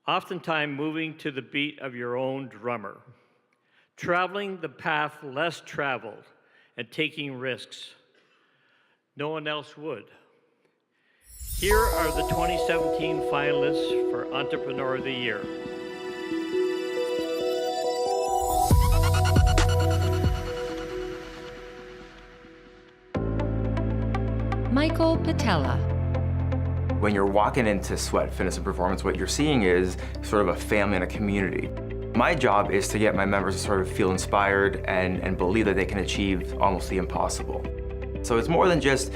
oftentimes moving to the beat of your own drummer, traveling the path less traveled, and taking risks no one else would. Here are the 2017 finalists for Entrepreneur of the Year. Michael Patella. When you're walking into Sweat Fitness and Performance, what you're seeing is sort of a family and a community. My job is to get my members to sort of feel inspired and believe that they can achieve almost the impossible. So it's more than just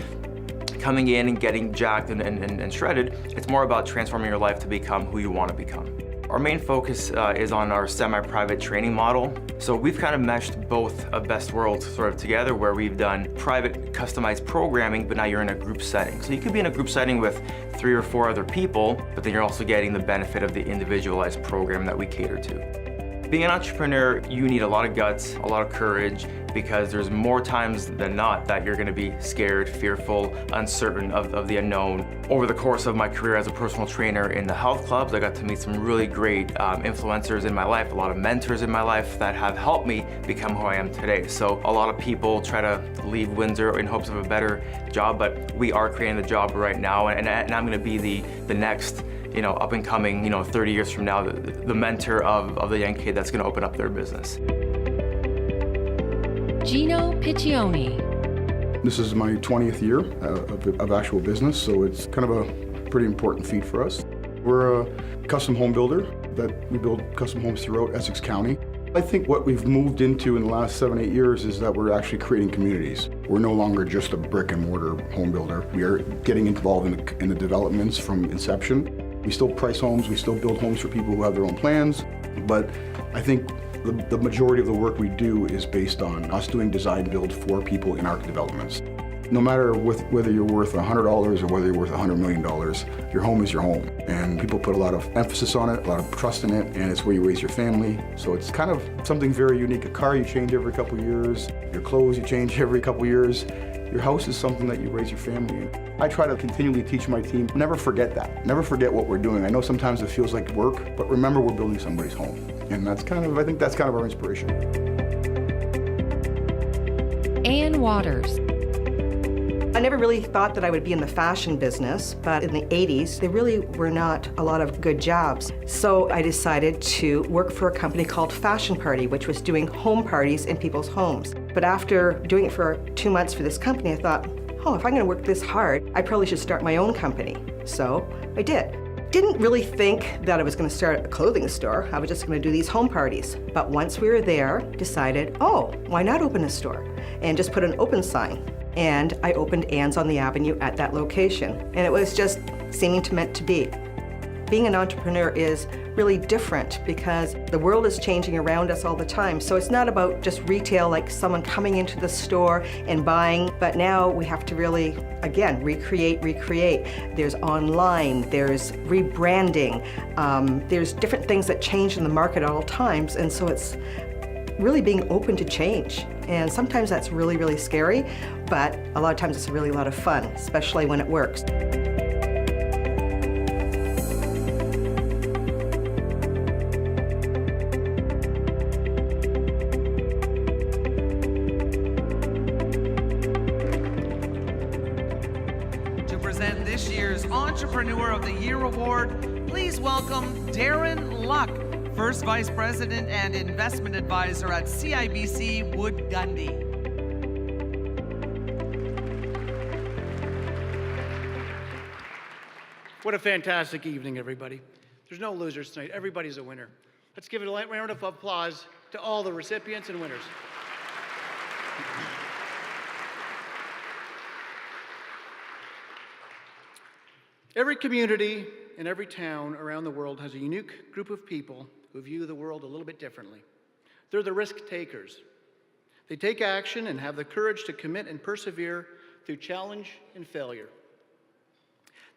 coming in and getting jacked and shredded. It's more about transforming your life to become who you want to become. Our main focus is on our semi-private training model. So we've kind of meshed both of best worlds sort of together, where we've done private customized programming, but now you're in a group setting. So you could be in a group setting with 3 or 4 other people, but then you're also getting the benefit of the individualized program that we cater to. Being an entrepreneur, you need a lot of guts, a lot of courage, because there's more times than not that you're gonna be scared, fearful, uncertain of the unknown. Over the course of my career as a personal trainer in the health clubs, I got to meet some really great influencers in my life, a lot of mentors in my life that have helped me become who I am today. So a lot of people try to leave Windsor in hopes of a better job, but we are creating the job right now, and I'm gonna be the next up and coming, 30 years from now, the mentor of the young kid that's going to open up their business. Gino Piccioni. This is my 20th year of actual business, so it's kind of a pretty important feat for us. We're a custom home builder that we build custom homes throughout Essex County. I think what we've moved into in the last 7-8 years is that we're actually creating communities. We're no longer just a brick and mortar home builder. We are getting involved in the developments from inception. We still price homes, we still build homes for people who have their own plans, but I think the majority of the work we do is based on us doing design build for people in our developments. No matter whether you're worth $100 or whether you're worth $100 million, your home is your home. And people put a lot of emphasis on it, a lot of trust in it, and it's where you raise your family. So it's kind of something very unique. A car you change every couple of years, your clothes you change every couple of years. Your house is something that you raise your family in. I try to continually teach my team, never forget that. Never forget what we're doing. I know sometimes it feels like work, but remember we're building somebody's home. And I think that's kind of our inspiration. Ann Waters. I never really thought that I would be in the fashion business, but in the 80s, there really were not a lot of good jobs. So I decided to work for a company called Fashion Party, which was doing home parties in people's homes. But after doing it for 2 months for this company, I thought, oh, if I'm gonna work this hard, I probably should start my own company. So I did. Didn't really think that I was gonna start a clothing store. I was just gonna do these home parties. But once we were there, decided, oh, why not open a store? And just put an open sign. And I opened Ann's on the Avenue at that location. And it was just seeming to meant to be. Being an entrepreneur is really different because the world is changing around us all the time. So it's not about just retail, like someone coming into the store and buying, but now we have to really, again, recreate. There's online, there's rebranding, there's different things that change in the market at all times. And so it's really being open to change. And sometimes that's really, really scary, but a lot of times it's really a lot of fun, especially when it works. To present this year's Entrepreneur of the Year Award, please welcome Darren Luck, First Vice President and Investment Advisor at CIBC Wood Gundy. What a fantastic evening, everybody. There's no losers tonight. Everybody's a winner. Let's give it a round of applause to all the recipients and winners. Every community and every town around the world has a unique group of people who view the world a little bit differently. They're the risk takers. They take action and have the courage to commit and persevere through challenge and failure.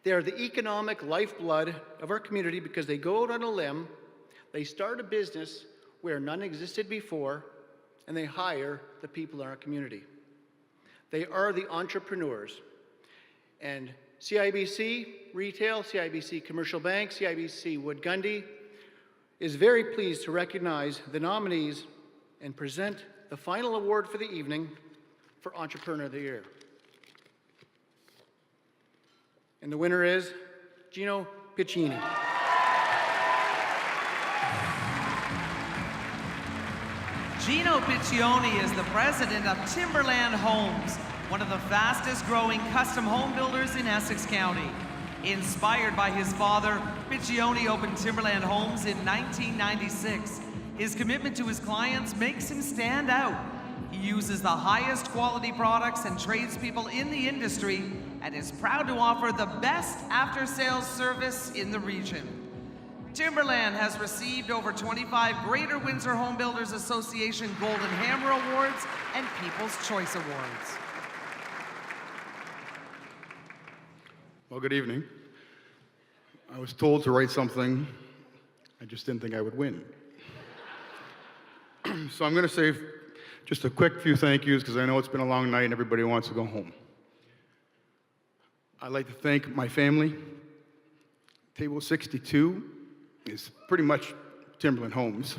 They are the economic lifeblood of our community because they go out on a limb, they start a business where none existed before, and they hire the people in our community. They are the entrepreneurs. And CIBC Retail, CIBC Commercial Bank, CIBC Wood Gundy is very pleased to recognize the nominees and present the final award for the evening for Entrepreneur of the Year. And the winner is Gino Piccioni. Gino Piccioni is the president of Timberland Homes, one of the fastest growing custom home builders in Essex County. Inspired by his father, Piccioni opened Timberland Homes in 1996. His commitment to his clients makes him stand out. He uses the highest quality products and tradespeople in the industry and is proud to offer the best after-sales service in the region. Timberland has received over 25 Greater Windsor Home Builders Association Golden Hammer Awards and People's Choice Awards. Well, good evening. I was told to write something. I just didn't think I would win. So I'm going to say just a quick few thank yous because I know it's been a long night and everybody wants to go home. I'd like to thank my family. Table 62 is pretty much Timberland Homes.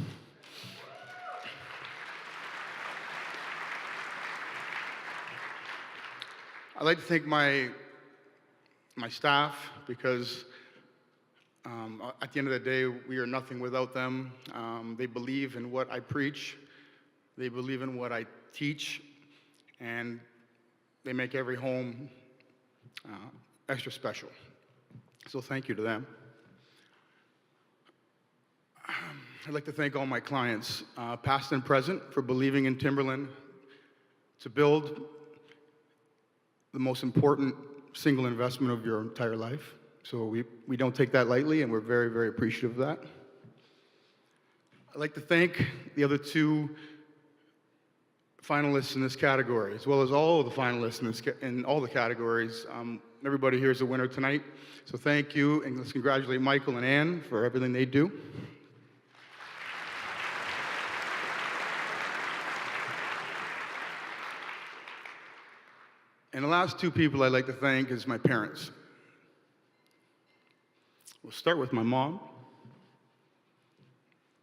I'd like to thank my staff because At the end of the day, we are nothing without them. They believe in what I preach. They believe in what I teach. And they make every home extra special. So thank you to them. I'd like to thank all my clients, past and present, for believing in Timberland to build the most important single investment of your entire life. So we don't take that lightly, and we're very, very appreciative of that. I'd like to thank the other two finalists in this category, as well as all of the finalists in all the categories. Everybody here is a winner tonight. So thank you, and let's congratulate Michael and Ann for everything they do. And the last two people I'd like to thank is my parents. We'll start with my mom.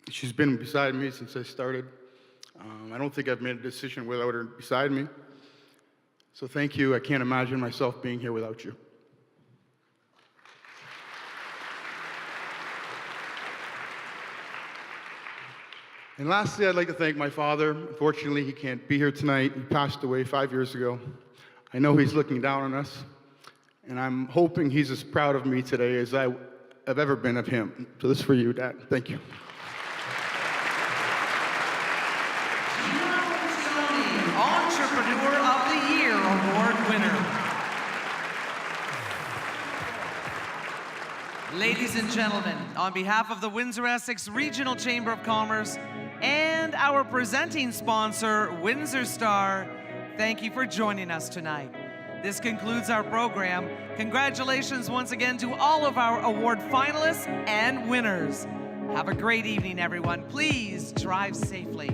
She's been beside me since I started. I don't think I've made a decision without her beside me. So thank you. I can't imagine myself being here without you. And lastly, I'd like to thank my father. Unfortunately, he can't be here tonight. He passed away 5 years ago. I know he's looking down on us, and I'm hoping he's as proud of me today as I have ever been of him. So this is for you, Dad. Thank you. Entrepreneur of the Year Award winner. Ladies and gentlemen, on behalf of the Windsor-Essex Regional Chamber of Commerce and our presenting sponsor, Windsor Star, thank you for joining us tonight. This concludes our program. Congratulations once again to all of our award finalists and winners. Have a great evening, everyone. Please drive safely.